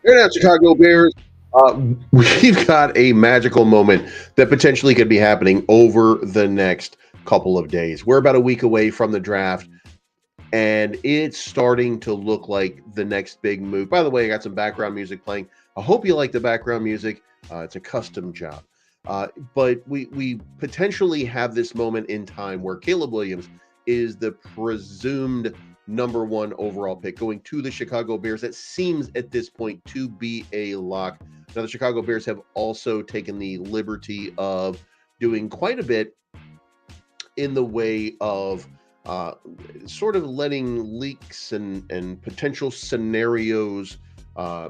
Here now, Chicago Bears. We've got a magical moment that potentially could be happening over the next couple of days. We're about a week away from the draft, and it's starting to look like the next big move. By the way, I got some background music playing. I hope you like the background music. It's a custom job. But we potentially have this moment in time where Caleb Williams is the presumed number one overall pick going to the Chicago Bears. That seems at this point to be a lock. Now, the Chicago Bears have also taken the liberty of doing quite a bit in the way of uh, sort of letting leaks and potential scenarios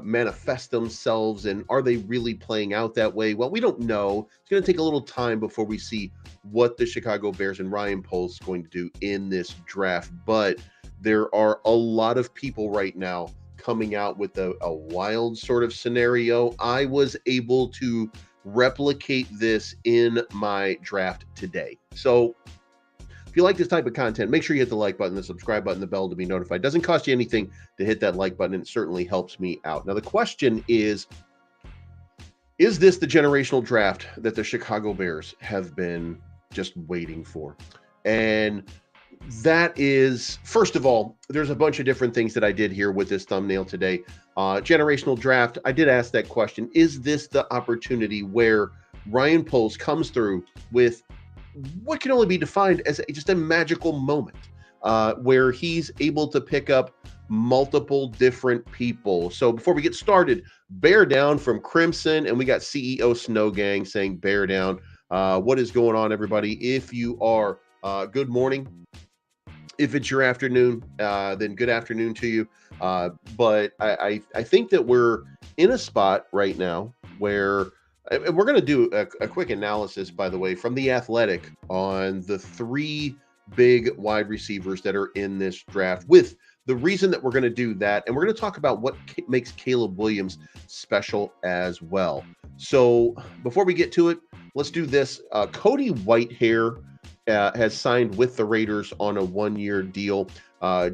manifest themselves. And are they really playing out that way? Well, we don't know. It's going to take a little time before we see what the Chicago Bears and Ryan Poles is going to do in this draft. But there are a lot of people right now coming out with a wild sort of scenario. I was able to replicate this in my draft today. So if you like this type of content, make sure you hit the like button, the subscribe button, the bell to be notified. It doesn't cost you anything to hit that like button, and it certainly helps me out. Now, the question is this the generational draft that the Chicago Bears have been just waiting for? And that is, first of all, there's a bunch of different things that I did here with this thumbnail today. Generational draft, I did ask that question. Is this the opportunity where Ryan Poles comes through with what can only be defined as just a magical moment where he's able to pick up multiple different people? So before we get started, bear down from Crimson, and we got CEO Snow Gang saying bear down. What is going on, everybody? If you are, good morning. If it's your afternoon, then good afternoon to you. But I think that we're in a spot right now where and we're going to do a quick analysis, by the way, from The Athletic on the three big wide receivers that are in this draft, with the reason that we're going to do that. And we're going to talk about what makes Caleb Williams special as well. So before we get to it, let's do this. Cody Whitehair has signed with the Raiders on a 1-year deal,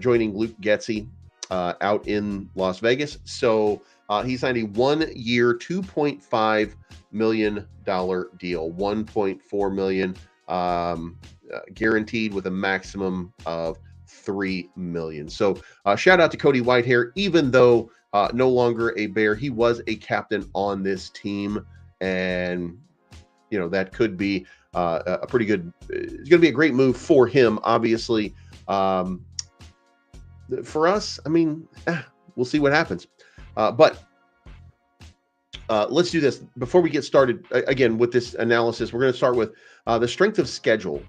joining Luke Getsy out in Las Vegas. So he signed a 1-year, $2.5 million deal, 1.4 million guaranteed with a maximum of 3 million. So shout out to Cody Whitehair. Even though no longer a Bear, he was a captain on this team, and you know that could be a pretty good. It's going to be a great move for him, obviously. For us, I mean, we'll see what happens. But let's do this. Before we get started, again, with this analysis, we're going to start with the strength of schedule.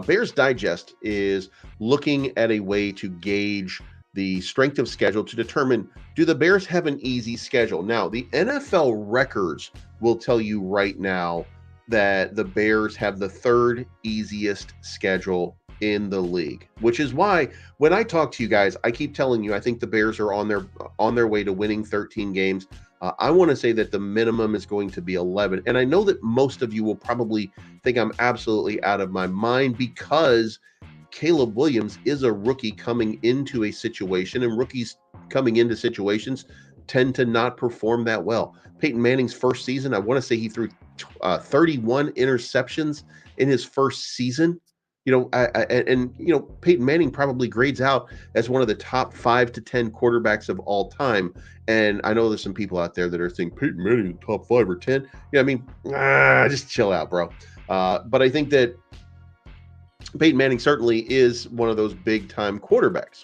Bears Digest is looking at a way to gauge the strength of schedule to determine, do the Bears have an easy schedule? Now, the NFL records will tell you right now that the Bears have the third easiest schedule in the league, which is why when I talk to you guys, I keep telling you I think the Bears are on their way to winning 13 games. I want to say that the minimum is going to be 11, and I know that most of you will probably think I'm absolutely out of my mind because Caleb Williams is a rookie coming into a situation, and rookies coming into situations tend to not perform that well. Peyton Manning's first season, I want to say he threw 31 interceptions in his first season. You know, and you know, Peyton Manning probably grades out as one of the top 5 to 10 quarterbacks of all time. And I know there's some people out there that are thinking Peyton Manning is top 5 or 10. Yeah, I mean, just chill out, bro. But I think that Peyton Manning certainly is one of those big time quarterbacks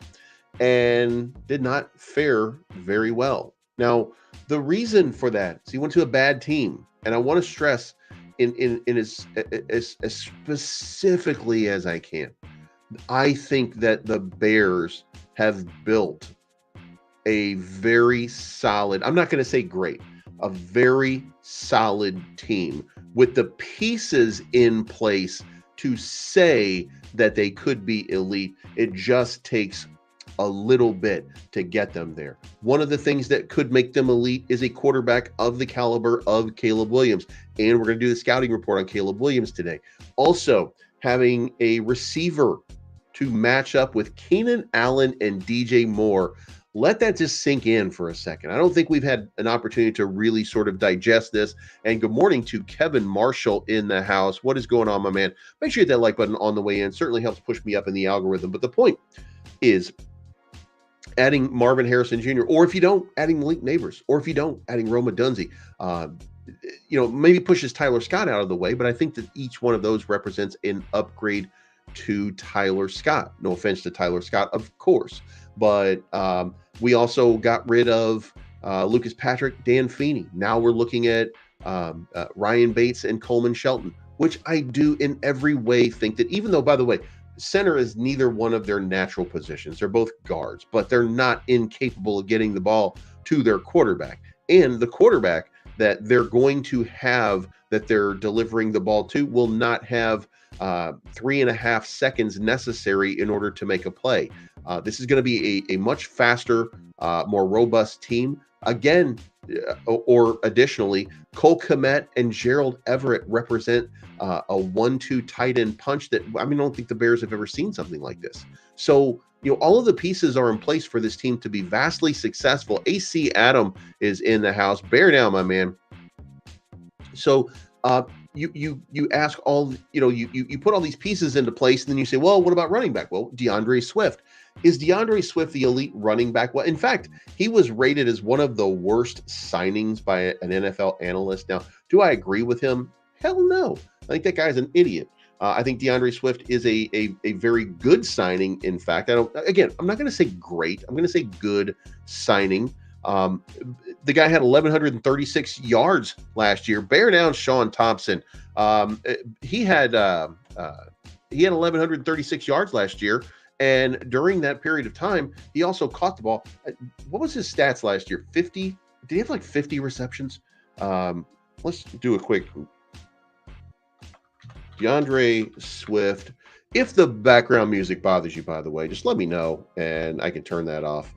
and did not fare very well. Now, the reason for that is he went to a bad team. And I want to stress in as specifically as I can, I think that the Bears have built a very solid, I'm not going to say great, a very solid team with the pieces in place to say that they could be elite. It just takes a little bit to get them there. One of the things that could make them elite is a quarterback of the caliber of Caleb Williams. And we're going to do the scouting report on Caleb Williams today. Also, having a receiver to match up with Keenan Allen and DJ Moore. Let that just sink in for a second. I don't think we've had an opportunity to really sort of digest this. And good morning to Kevin Marshall in the house. What is going on, my man? Make sure you hit that like button on the way in. Certainly helps push me up in the algorithm. But the point is adding Marvin Harrison Jr., or if you don't, adding Malik Neighbors, or if you don't, adding Roma Dunze. Maybe pushes Tyler Scott out of the way, but I think that each one of those represents an upgrade to Tyler Scott. No offense to Tyler Scott, of course. But we also got rid of Lucas Patrick, Dan Feeney. Now we're looking at Ryan Bates and Coleman Shelton, which I do in every way think that, even though, by the way, center is neither one of their natural positions. They're both guards, but they're not incapable of getting the ball to their quarterback. And the quarterback that they're going to have, that they're delivering the ball to, will not have 3.5 seconds necessary in order to make a play. This is going to be a much faster, more robust team. Again, or additionally, Cole Kmet and Gerald Everett represent a 1-2 tight end punch that, I don't think the Bears have ever seen something like this. So, all of the pieces are in place for this team to be vastly successful. AC Adam is in the house. Bear down, my man. So, you ask all, you put all these pieces into place, and then you say, well, what about running back? Well, DeAndre Swift. Is DeAndre Swift the elite running back? Well, in fact, he was rated as one of the worst signings by an NFL analyst. Now, do I agree with him? Hell no. I think that guy's an idiot. I think DeAndre Swift is a very good signing. In fact, I'm not going to say great. I'm going to say good signing. The guy had 1,136 yards last year. Bear down, Sean Thompson. He had 1,136 yards last year. And during that period of time, he also caught the ball. What was his stats last year? 50? Did he have like 50 receptions? Let's do a quick. DeAndre Swift. If the background music bothers you, by the way, just let me know and I can turn that off.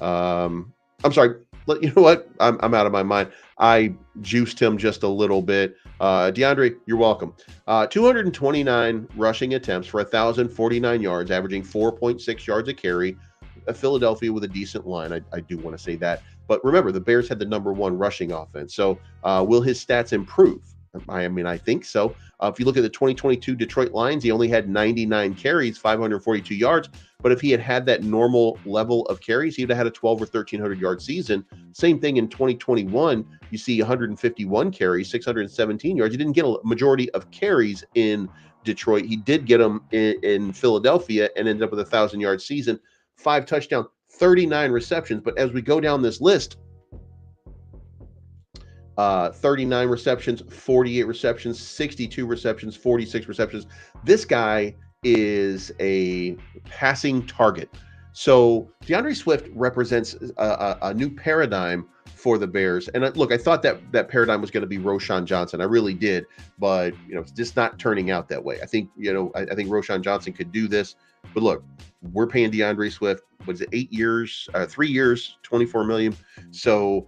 I'm sorry. You know what? I'm out of my mind. I juiced him just a little bit. DeAndre, you're welcome. 229 rushing attempts for 1,049 yards, averaging 4.6 yards a carry. Philadelphia with a decent line. I do want to say that. But remember, the Bears had the number one rushing offense. So will his stats improve? I think so. If you look at the 2022 Detroit Lions, he only had 99 carries, 542 yards. But if he had that normal level of carries, he'd have had a 12 or 1,300 yard season. Same thing in 2021. You see 151 carries, 617 yards. He didn't get a majority of carries in Detroit. He did get them in Philadelphia and ended up with a 1,000-yard season, 5 touchdowns, 39 receptions. But as we go down this list, 39 receptions, 48 receptions, 62 receptions, 46 receptions. This guy is a passing target. So DeAndre Swift represents a new paradigm for the Bears. And look, I thought that paradigm was going to be Roschon Johnson. I really did, but it's just not turning out that way. I think I think Roschon Johnson could do this, but look, we're paying DeAndre Swift. Was it 8 years, 3 years, $24 million? So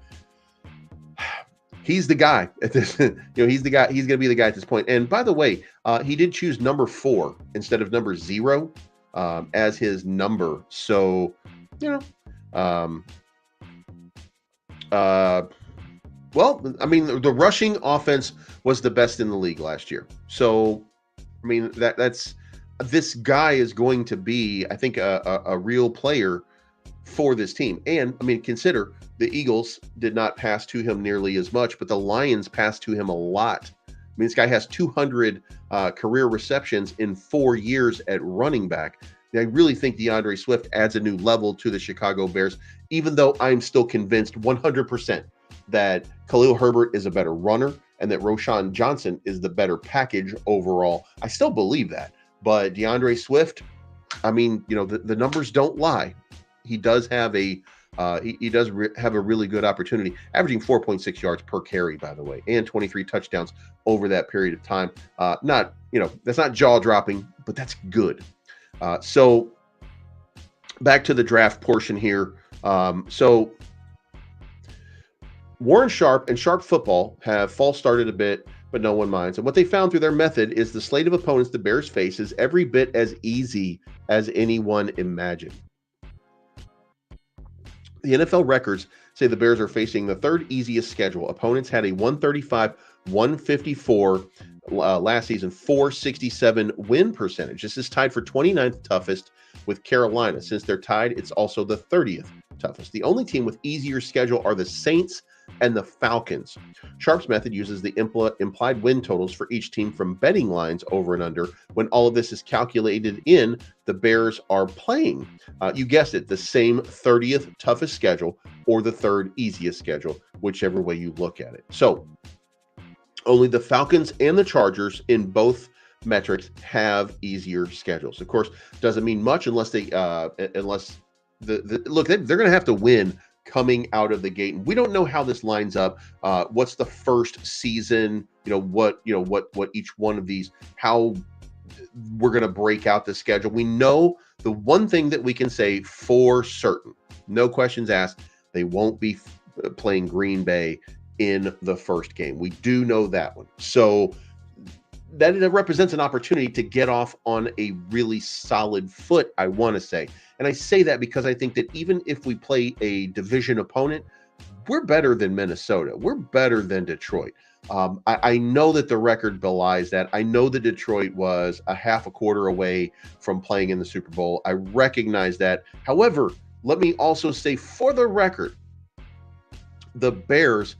he's the guy at this. He's the guy. He's going to be the guy at this point. And by the way, he did choose number 4 instead of number 0 as his number. So, the rushing offense was the best in the league last year. So, that's this guy is going to be, I think, a real player for this team. And consider the Eagles did not pass to him nearly as much, but the Lions passed to him a lot. This guy has 200 career receptions in 4 years at running back. I really think DeAndre Swift adds a new level to the Chicago Bears, even though I'm still convinced 100% that Khalil Herbert is a better runner and that Roschon Johnson is the better package overall. I still believe that. But DeAndre Swift, the numbers don't lie. He does have a have a really good opportunity, averaging 4.6 yards per carry, by the way, and 23 touchdowns over that period of time. That's not jaw-dropping, but that's good. So back to the draft portion here. So Warren Sharp and Sharp Football have false started a bit, but no one minds. And what they found through their method is the slate of opponents the Bears face is every bit as easy as anyone imagined. The NFL records say the Bears are facing the third easiest schedule. Opponents had a 135, 154 last season, 467 win percentage. This is tied for 29th toughest with Carolina. Since they're tied, it's also the 30th toughest. The only team with easier schedule are the Saints and the Falcons. Sharp's method uses the implied win totals for each team from betting lines over and under. When all of this is calculated in, the Bears are playing, you guessed it, the same 30th toughest schedule or the third easiest schedule, whichever way you look at it. So only the Falcons and the Chargers in both metrics have easier schedules. Of course, doesn't mean much unless they look, they're going to have to win coming out of the gate. And we don't know how this lines up. What's the first season? What each one of these, how we're going to break out the schedule. We know the one thing that we can say for certain, no questions asked, they won't be playing Green Bay in the first game. We do know that one. So that represents an opportunity to get off on a really solid foot, I want to say. And I say that because I think that even if we play a division opponent, we're better than Minnesota. We're better than Detroit. I know that the record belies that. I know that Detroit was a half a quarter away from playing in the Super Bowl. I recognize that. However, let me also say for the record, the Bears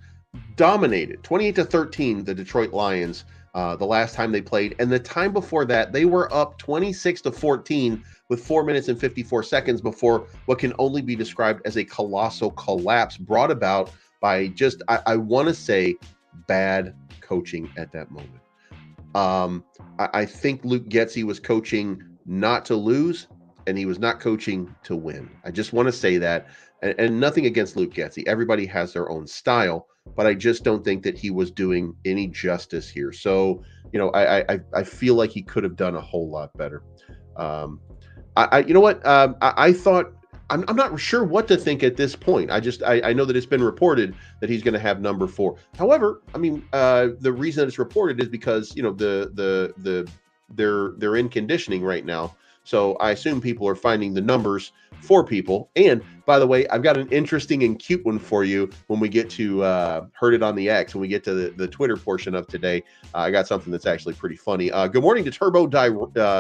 dominated 28-13 the Detroit Lions the last time they played, and the time before that they were up 26-14 with 4 minutes and 54 seconds before what can only be described as a colossal collapse brought about by just I want to say bad coaching at that moment. I think Luke Getsy was coaching not to lose, and he was not coaching to win. I just want to say that, and nothing against Luke Getsy. Everybody has their own style, but I just don't think that he was doing any justice here. So, I feel like he could have done a whole lot better. I thought, I'm not sure what to think at this point. I know that it's been reported that he's going to have number 4. However, the reason that it's reported is because, they're in conditioning right now. So I assume people are finding the numbers for people. And by the way, I've got an interesting and cute one for you when we get to Heard It on the X, when we get to the Twitter portion of today. I got something that's actually pretty funny. Good morning to Turbo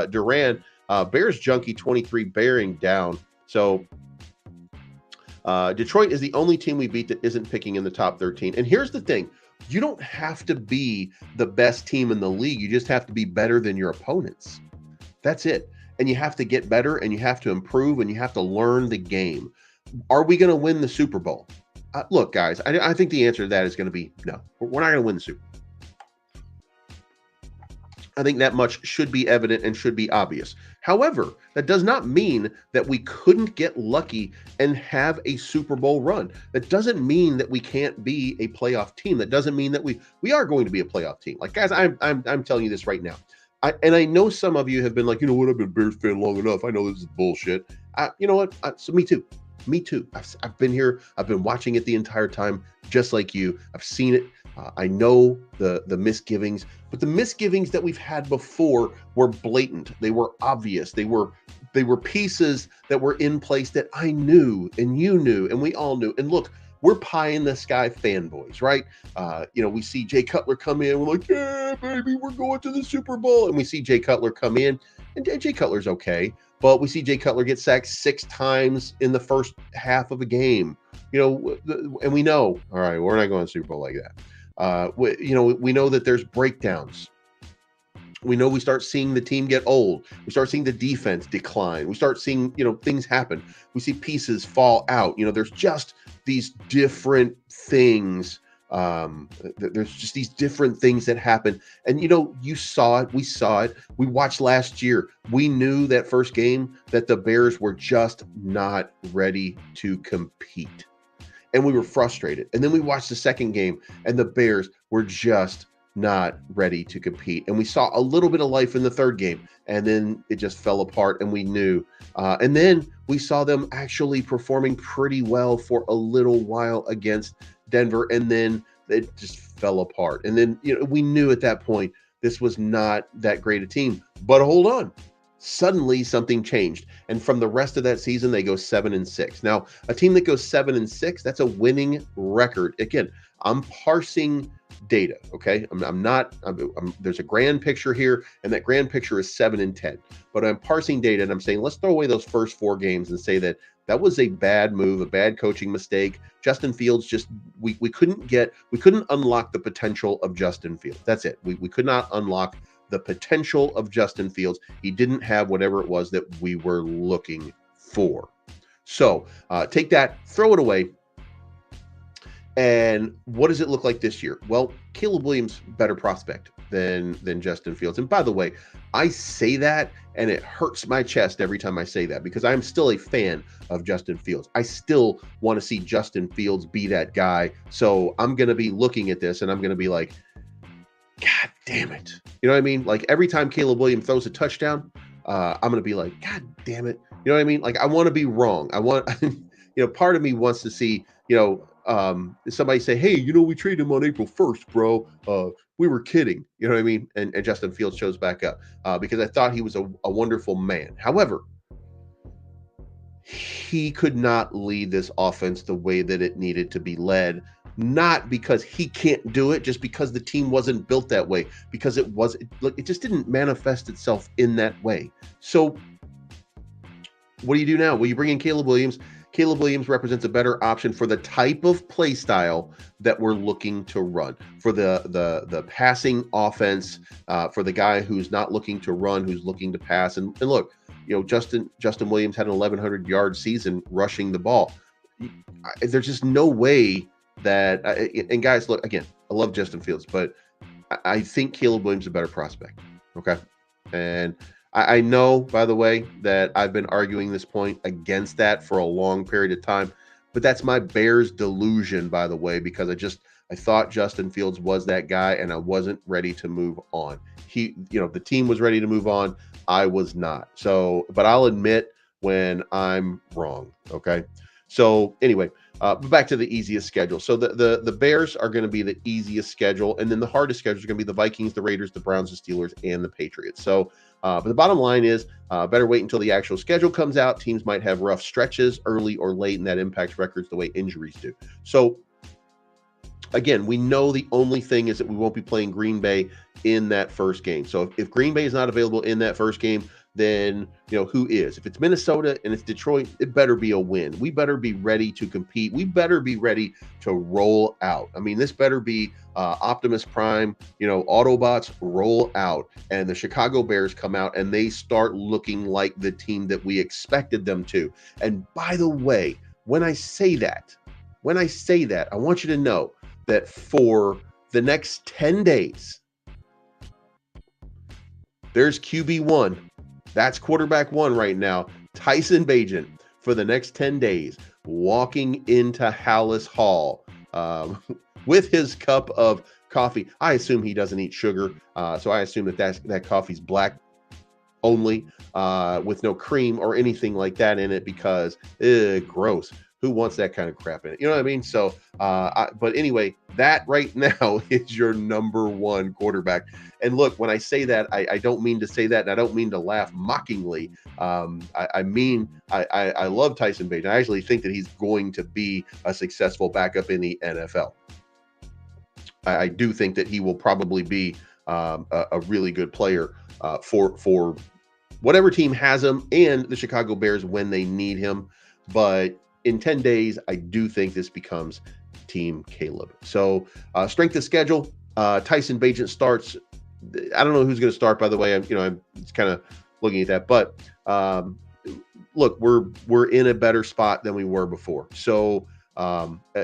Duran, Bears Junkie 23 bearing down. So Detroit is the only team we beat that isn't picking in the top 13. And here's the thing. You don't have to be the best team in the league. You just have to be better than your opponents. That's it. And you have to get better, and you have to improve, and you have to learn the game. Are we going to win the Super Bowl? Look, guys, I think the answer to that is going to be no. We're not going to win the Super Bowl. I think that much should be evident and should be obvious. However, that does not mean that we couldn't get lucky and have a Super Bowl run. That doesn't mean that we can't be a playoff team. That doesn't mean that we are going to be a playoff team. Like, guys, I'm telling you this right now. I know some of you have been like, you know what, I've been a Bears fan long enough. I know this is bullshit. You know what? So me too. I've been here. I've been watching it the entire time, just like you. I've seen it. I know the misgivings, but the misgivings that we've had before were blatant. They were obvious. They were pieces that were in place that I knew and you knew and we all knew. And look, we're pie in the sky fanboys, right? We see Jay Cutler come in. We're like, yeah, baby, we're going to the Super Bowl. And we see Jay Cutler come in, and Jay Cutler's okay. But we see Jay Cutler get sacked 6 times in the first half of a game. And we know, all right, we're not going to the Super Bowl like that. We know that there's breakdowns. We know we start seeing the team get old. We start seeing the defense decline. We start seeing, things happen. We see pieces fall out. There's just these different things. There's just these different things that happen. And, you saw it. We saw it. We watched last year. We knew that first game that the Bears were just not ready to compete. And we were frustrated. And then we watched the second game, and the Bears were just not ready to compete. And we saw a little bit of life in the third game, and then it just fell apart, and we knew. And then we saw them actually performing pretty well for a little while against Denver, and then it just fell apart. And then, we knew at that point this was not that great a team. But hold on. Suddenly something changed. And from the rest of that season, they go 7-6. Now, a team that goes 7-6, that's a winning record. Again, I'm parsing data. Okay. I'm not, there's a grand picture here, and that grand picture is 7-10. But I'm parsing data and I'm saying, let's throw away those first 4 games and say that that was a bad move, a bad coaching mistake. Justin Fields just, we couldn't unlock the potential of Justin Fields. That's it. We could not unlock the potential of Justin Fields. He didn't have whatever it was that we were looking for. So take that, throw it away. And what does it look like this year? Well, Caleb Williams, better prospect than Justin Fields. And by the way, I say that and it hurts my chest every time I say that, because I'm still a fan of Justin Fields. I still want to see Justin Fields be that guy. So I'm going to be looking at this and I'm going to be like, God damn it. You know what I mean? Like every time Caleb Williams throws a touchdown, I'm going to be like, God damn it. You know what I mean? Like I want to be wrong. I want, part of me wants to see, somebody say, hey, we traded him on April 1st, bro. We were kidding. You know what I mean? And Justin Fields shows back up because I thought he was a wonderful man. However, he could not lead this offense the way that it needed to be led. Not because he can't do it, just because the team wasn't built that way, because it just didn't manifest itself in that way. So what do you do now? Well, you bring in Caleb Williams. Caleb Williams represents a better option for the type of play style that we're looking to run, for the passing offense, for the guy who's not looking to run, who's looking to pass. And look, Justin Williams had an 1,100-yard season rushing the ball. There's just no way that, and guys, look, again, I love Justin Fields, but I think Caleb Williams is a better prospect. Okay. And I know, by the way, that I've been arguing this point against that for a long period of time, but that's my Bears delusion, by the way, because I thought Justin Fields was that guy and I wasn't ready to move on. The team was ready to move on. I was not. So, but I'll admit when I'm wrong. Okay. So anyway, but back to the easiest schedule. So the Bears are going to be the easiest schedule, and then the hardest schedule is going to be the Vikings, the Raiders, the Browns, the Steelers, and the Patriots. So, but the bottom line is, better wait until the actual schedule comes out. Teams might have rough stretches early or late, and that impacts records the way injuries do. So, again, we know the only thing is that we won't be playing Green Bay in that first game. So if Green Bay is not available in that first game, then who is? If it's Minnesota and it's Detroit, it better be a win. We better be ready to compete. We better be ready to roll out. I mean, this better be Optimus Prime, Autobots roll out, and the Chicago Bears come out and they start looking like the team that we expected them to. And by the way, when I say that, I want you to know that for the next 10 days, there's QB1. That's quarterback 1 right now, Tyson Bagent, for the next 10 days, walking into Hallis Hall with his cup of coffee. I assume he doesn't eat sugar, so I assume that coffee's black only, with no cream or anything like that in it, because gross. Who wants that kind of crap in it? You know what I mean? So, but anyway, that right now is your number 1 quarterback. And look, when I say that, I don't mean to say that, and I don't mean to laugh mockingly. I mean, I love Tyson Bagent. I actually think that he's going to be a successful backup in the NFL. I do think that he will probably be a really good player for whatever team has him, and the Chicago Bears when they need him. But in 10 days, I do think this becomes Team Caleb. So strength of schedule, Tyson Bagent starts. I don't know who's going to start, by the way. I'm just kind of looking at that. But look, we're in a better spot than we were before. So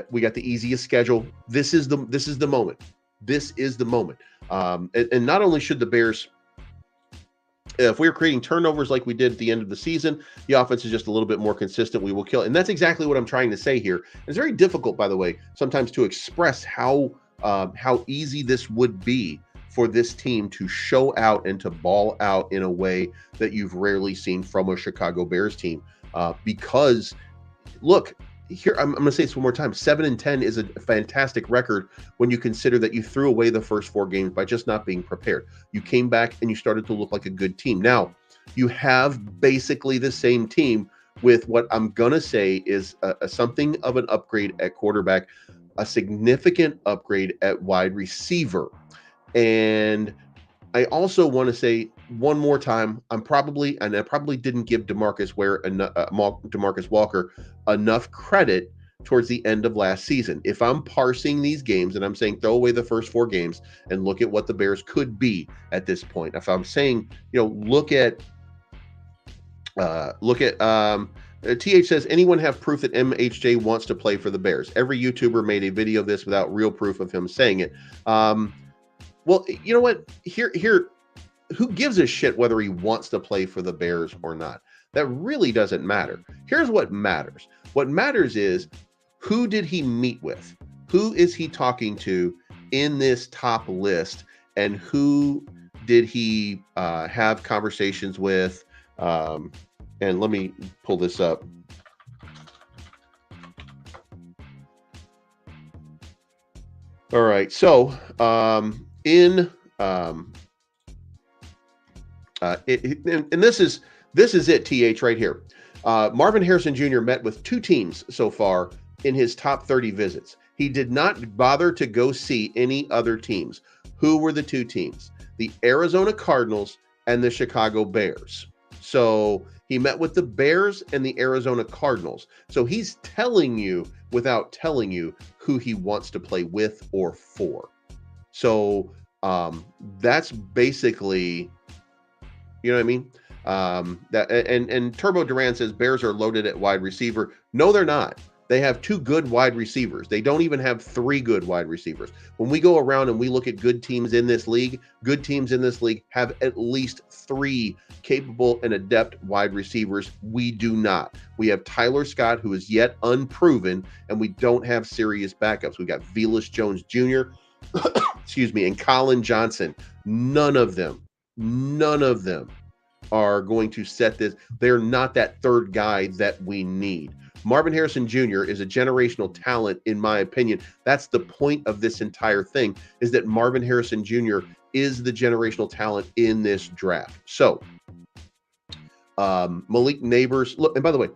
we got the easiest schedule. This is the moment. This is the moment. And not only should the Bears, if we're creating turnovers like we did at the end of the season, the offense is just a little bit more consistent, we will kill it. And that's exactly what I'm trying to say here. It's very difficult, by the way, sometimes to express how easy this would be for this team to show out and to ball out in a way that you've rarely seen from a Chicago Bears team. Because, look, here, I'm going to say this one more time. 7-10 is a fantastic record when you consider that you threw away the first 4 games by just not being prepared. You came back and you started to look like a good team. Now, you have basically the same team with what I'm going to say is something of an upgrade at quarterback, a significant upgrade at wide receiver. And I also want to say one more time, I probably didn't give DeMarcus Walker enough credit towards the end of last season. If I'm parsing these games and I'm saying throw away the first 4 games and look at what the Bears could be at this point. If I'm saying, look at TH says, anyone have proof that MHJ wants to play for the Bears? Every YouTuber made a video of this without real proof of him saying it. Well, you know what? Here, who gives a shit whether he wants to play for the Bears or not? That really doesn't matter. Here's what matters. What matters is, who did he meet with? Who is he talking to in this top list? And who did he have conversations with? And let me pull this up. All right. So and this is it, TH, right here. Marvin Harrison Jr. met with 2 teams so far in his top 30 visits. He did not bother to go see any other teams. Who were the 2 teams? The Arizona Cardinals and the Chicago Bears. So he met with the Bears and the Arizona Cardinals. So he's telling you without telling you who he wants to play with or for. So that's basically, you know what I mean? That and Turbo Duran says Bears are loaded at wide receiver. No, they're not. They have 2 good wide receivers. They don't even have 3 good wide receivers. When we go around and we look at good teams in this league have at least 3 capable and adept wide receivers. We do not. We have Tyler Scott, who is yet unproven, and we don't have serious backups. We've got Velus Jones Jr., excuse me, and Colin Johnson. None of them are going to set this. They're not that third guy that we need. Marvin Harrison Jr. is a generational talent, in my opinion. That's the point of this entire thing, is that Marvin Harrison Jr. is the generational talent in this draft. So, Malik Neighbors, look, and by the way,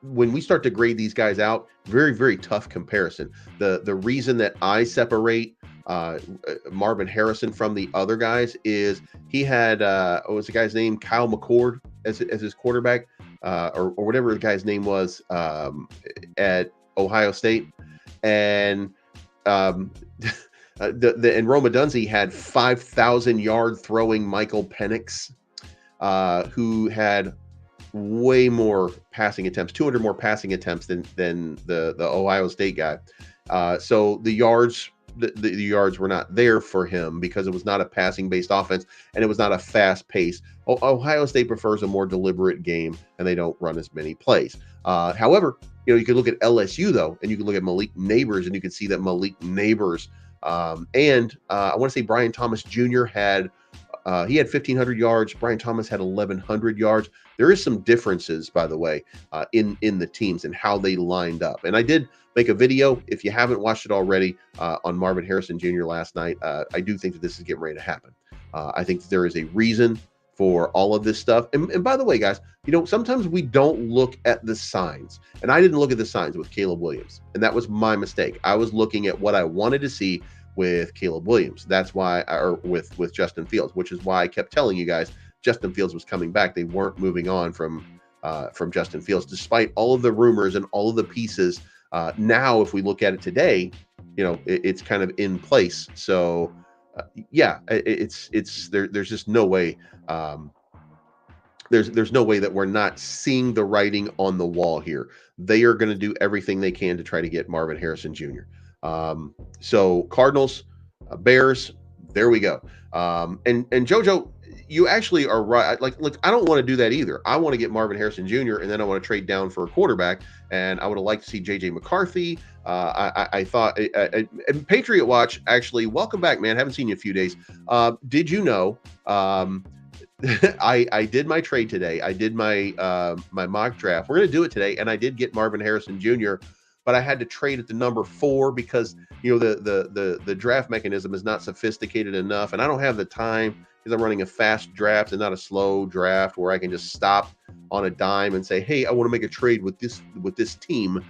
when we start to grade these guys out, very, very tough comparison. The reason that I separate Marvin Harrison from the other guys is he had, what was the guy's name? Kyle McCord as his quarterback. Or whatever the guy's name was at Ohio State, and and Roma Dunze had 5,000-yard throwing Michael Penix, who had way more passing attempts, 200 more passing attempts than the Ohio State guy. So the yards. The yards were not there for him because it was not a passing-based offense and it was not a fast pace. Ohio State prefers a more deliberate game and they don't run as many plays. However, you can look at LSU though, and you can look at Malik Neighbors, and you can see that Malik Neighbors and I want to say Brian Thomas Jr. had 1,500 yards. Brian Thomas had 1,100 yards. There is some differences, by the way, in the teams and how they lined up. And I did make a video, if you haven't watched it already, on Marvin Harrison Jr. last night. I do think that this is getting ready to happen. I think that there is a reason for all of this stuff. And by the way, guys, sometimes we don't look at the signs. And I didn't look at the signs with Caleb Williams. And that was my mistake. I was looking at what I wanted to see with Caleb Williams. That's why, or with Justin Fields, which is why I kept telling you guys Justin Fields was coming back. They weren't moving on from Justin Fields, despite all of the rumors and all of the pieces. Now, if we look at it today, it's kind of in place. So, it's there's just no way. There's no way that we're not seeing the writing on the wall here. They are going to do everything they can to try to get Marvin Harrison Jr. So Cardinals, Bears, there we go. And JoJo, you actually are right. Look, I don't want to do that either. I want to get Marvin Harrison Jr. and then I want to trade down for a quarterback. And I would have liked to see JJ McCarthy. I thought, and Patriot Watch, actually, welcome back, man. Haven't seen you in a few days. Did you know, I did my trade today. I did my mock draft. We're going to do it today. And I did get Marvin Harrison Jr., but I had to trade at the number 4 because the draft mechanism is not sophisticated enough, and I don't have the time because I'm running a fast draft and not a slow draft where I can just stop on a dime and say, hey, I want to make a trade with this team.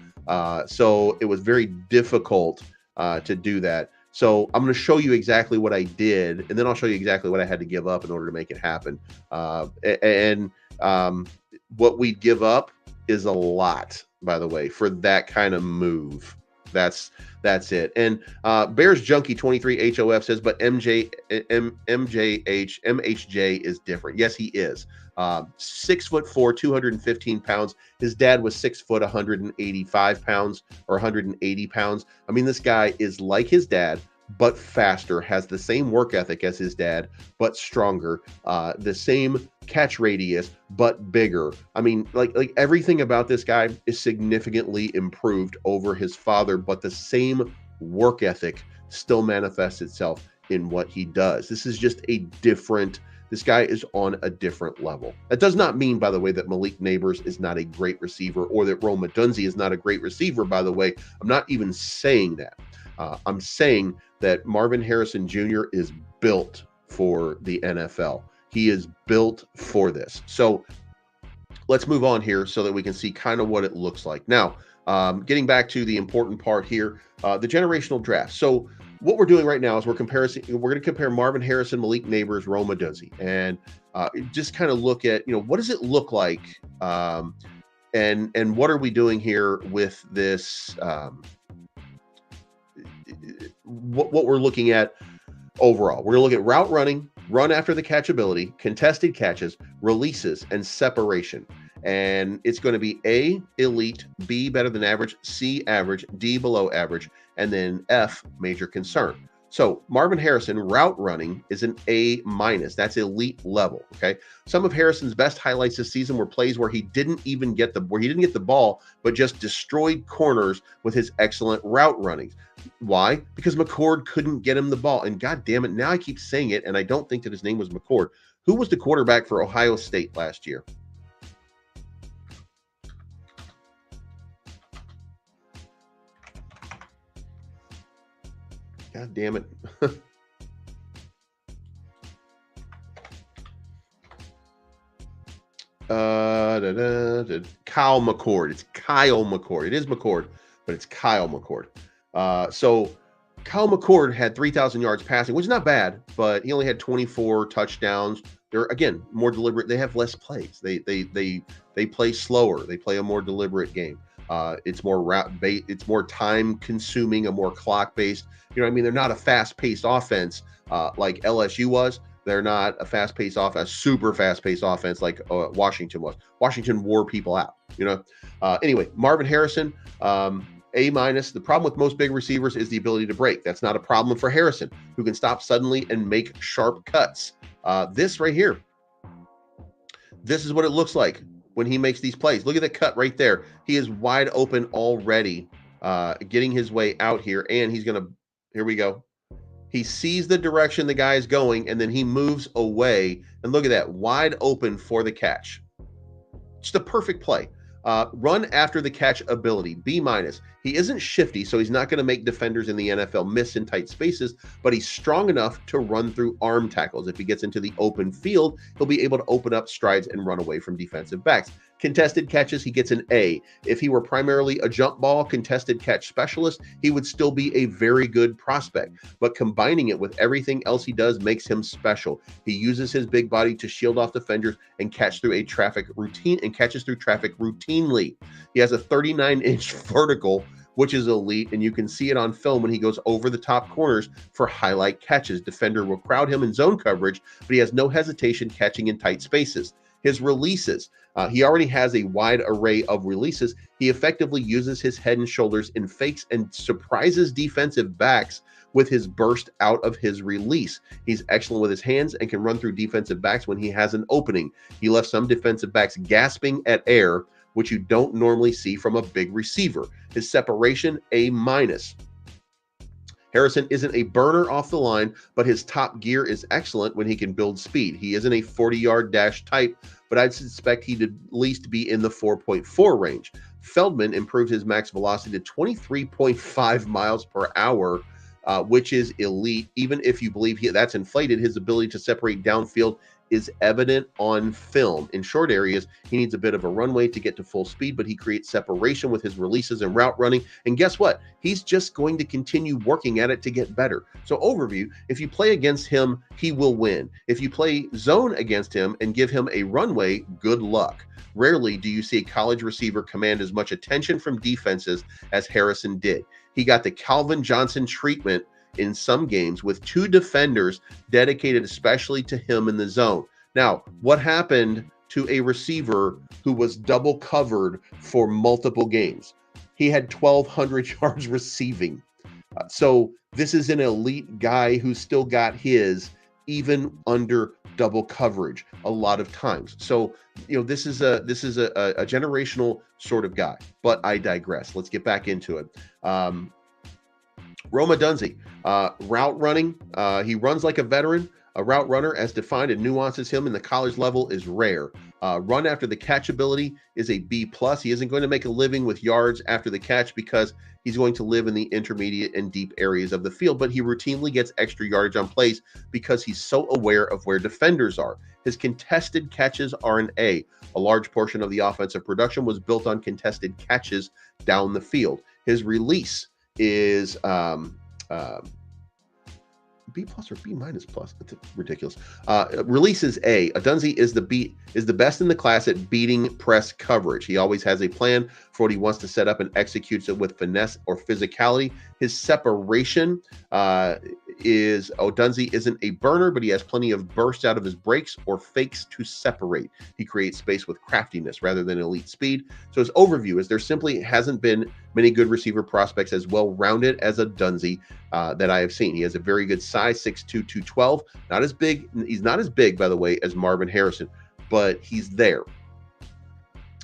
So it was very difficult to do that. So I'm going to show you exactly what I did, and then I'll show you exactly what I had to give up in order to make it happen. What we give up is a lot, by the way, for that kind of move. That's it. And Bears Junkie 23 HOF says, but MHJ is different. Yes, he is. 6'4", 215 pounds. His dad was 6 foot, 185 pounds or 180 pounds. I mean, this guy is like his dad, but faster, has the same work ethic as his dad, but stronger, the same catch radius, but bigger. I mean, like everything about this guy is significantly improved over his father, but the same work ethic still manifests itself in what he does. This is just this guy is on a different level. That does not mean, by the way, that Malik Neighbors is not a great receiver or that Rome Odunze is not a great receiver, by the way. I'm not even saying that. I'm saying that Marvin Harrison Jr. is built for the NFL. He is built for this. So let's move on here so that we can see kind of what it looks like. Now, getting back to the important part here, the generational draft. So what we're doing right now is we're going to compare Marvin Harrison, Malik Neighbors, Rome Odunze, and just kind of look at, what does it look like, and what are we doing here with this, what we're looking at overall. We're going to look at route running, run after the catch ability, contested catches, releases, and separation. And it's going to be A, elite, B, better than average, C, average, D, below average, and then F, major concern. So Marvin Harrison, route running is an A-. That's elite level. Okay. Some of Harrison's best highlights this season were plays where he didn't get the ball, but just destroyed corners with his excellent route runnings. Why? Because McCord couldn't get him the ball. And God damn it, now I keep saying it, and I don't think that his name was McCord. Who was the quarterback for Ohio State last year? God damn it. Kyle McCord. It's Kyle McCord. It is McCord, but it's Kyle McCord. So Kyle McCord had 3,000 yards passing, which is not bad, but he only had 24 touchdowns. They're, again, more deliberate. They have less plays. They play slower. They play a more deliberate game. It's more it's more time consuming, a more clock based. They're not a fast paced offense like LSU was. They're not a fast paced offense, super fast paced offense like Washington was. Washington wore people out. Anyway, Marvin Harrison, A-. The problem with most big receivers is the ability to break. That's not a problem for Harrison, who can stop suddenly and make sharp cuts. This right here, this is what it looks like when he makes these plays. Look at the cut right there. He is wide open already, getting his way out here, and he's going to, here we go. He sees the direction the guy is going, and then he moves away, and look at that, wide open for the catch. Just a perfect play. Run after the catch ability, B-. He isn't shifty, so he's not going to make defenders in the NFL miss in tight spaces, but he's strong enough to run through arm tackles. If he gets into the open field, he'll be able to open up strides and run away from defensive backs. Contested catches, he gets an A. If he were primarily a jump ball contested catch specialist, he would still be a very good prospect. But combining it with everything else he does makes him special. He uses his big body to shield off defenders and catches through traffic routinely. He has a 39-inch vertical, which is elite, and you can see it on film when he goes over the top corners for highlight catches. Defender will crowd him in zone coverage, but he has no hesitation catching in tight spaces. His releases, he already has a wide array of releases. He effectively uses his head and shoulders in fakes and surprises defensive backs with his burst out of his release. He's excellent with his hands and can run through defensive backs when he has an opening. He left some defensive backs gasping at air, which you don't normally see from a big receiver. His separation, A-. Harrison isn't a burner off the line, but his top gear is excellent when he can build speed. He isn't a 40-yard dash type, but I'd suspect he'd at least be in the 4.4 range. Feldman improved his max velocity to 23.5 miles per hour which is elite. Even if you believe that's inflated, his ability to separate downfield is evident on film. In short areas, he needs a bit of a runway to get to full speed, but he creates separation with his releases and route running. And guess what? He's just going to continue working at it to get better. So overview, if you play against him, he will win. If you play zone against him and give him a runway, good luck. Rarely do you see a college receiver command as much attention from defenses as Harrison did. He got the Calvin Johnson treatment in some games with 2 defenders dedicated especially to him in the zone. Now, what happened to a receiver who was double covered for multiple games? He had 1,200 yards receiving. So this is an elite guy who still got his even under double coverage a lot of times. So, this is a generational sort of guy, but I digress. Let's get back into it. Rome Odunze, route running. He runs like a veteran. A route runner, as defined and nuances him in the college level, is rare. Run after the catch ability is a B+. He isn't going to make a living with yards after the catch because he's going to live in the intermediate and deep areas of the field, but he routinely gets extra yardage on plays because he's so aware of where defenders are. His contested catches are an A. A large portion of the offensive production was built on contested catches down the field. His release is B+ or B-. It's ridiculous. Release is A. Odunze is the best in the class at beating press coverage. He always has a plan for what he wants to set up and executes it with finesse or physicality. His separation is Odunze isn't a burner, but he has plenty of bursts out of his breaks or fakes to separate. He creates space with craftiness rather than elite speed. So his overview is there simply hasn't been many good receiver prospects as well-rounded as Odunze that I have seen. He has a very good size, 6'2", 212. Not as big. He's not as big, by the way, as Marvin Harrison, but he's there.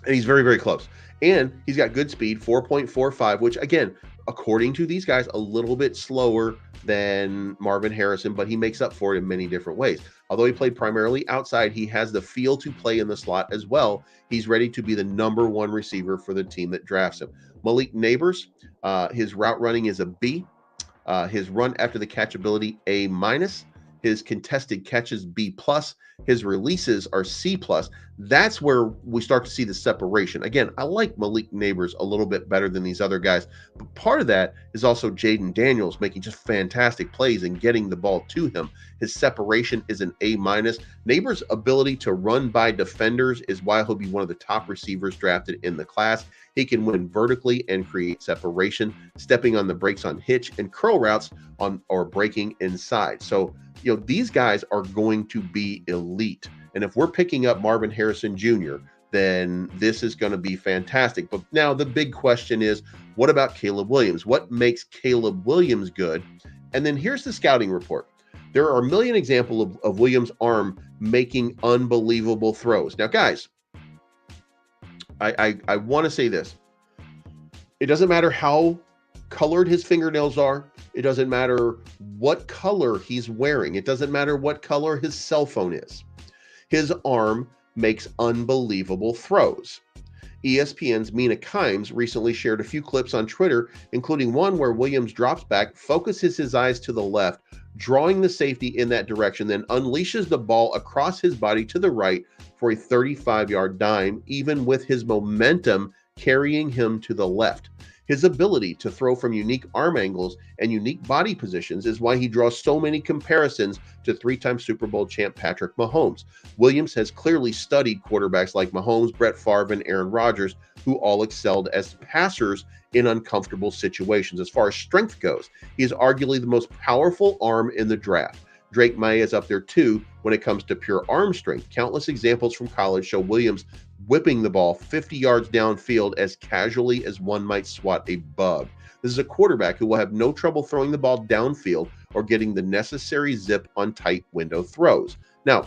And he's very, very close. And he's got good speed, 4.45, which, again, according to these guys, a little bit slower than Marvin Harrison, but he makes up for it in many different ways. Although he played primarily outside, he has the feel to play in the slot as well. He's ready to be the #1 receiver for the team that drafts him. Malik Neighbors, his route running is a B. His run after the catch ability, A-. His contested catches, B+. His releases are C+. That's where we start to see the separation. Again, I like Malik Neighbors a little bit better than these other guys, but part of that is also Jaden Daniels making just fantastic plays and getting the ball to him. His separation is an A-. Neighbors' ability to run by defenders is why he'll be one of the top receivers drafted in the class. He can win vertically and create separation, stepping on the brakes on hitch and curl routes on or breaking inside. So, these guys are going to be elite. And if we're picking up Marvin Harrison Jr., then this is going to be fantastic. But now the big question is, what about Caleb Williams? What makes Caleb Williams good? And then here's the scouting report. There are a million examples of Williams' arm making unbelievable throws. Now, guys, I want to say this. It doesn't matter how colored his fingernails are. It doesn't matter what color he's wearing. It doesn't matter what color his cell phone is. His arm makes unbelievable throws. ESPN's Mina Kimes recently shared a few clips on Twitter, including one where Williams drops back, focuses his eyes to the left, drawing the safety in that direction, then unleashes the ball across his body to the right for a 35-yard dime, even with his momentum carrying him to the left. His ability to throw from unique arm angles and unique body positions is why he draws so many comparisons to 3-time Super Bowl champ Patrick Mahomes. Williams has clearly studied quarterbacks like Mahomes, Brett Favre, and Aaron Rodgers, who all excelled as passers in uncomfortable situations. As far as strength goes, he is arguably the most powerful arm in the draft. Drake May is up there too when it comes to pure arm strength. Countless examples from college show Williams whipping the ball 50 yards downfield as casually as one might swat a bug. This is a quarterback who will have no trouble throwing the ball downfield or getting the necessary zip on tight window throws. Now,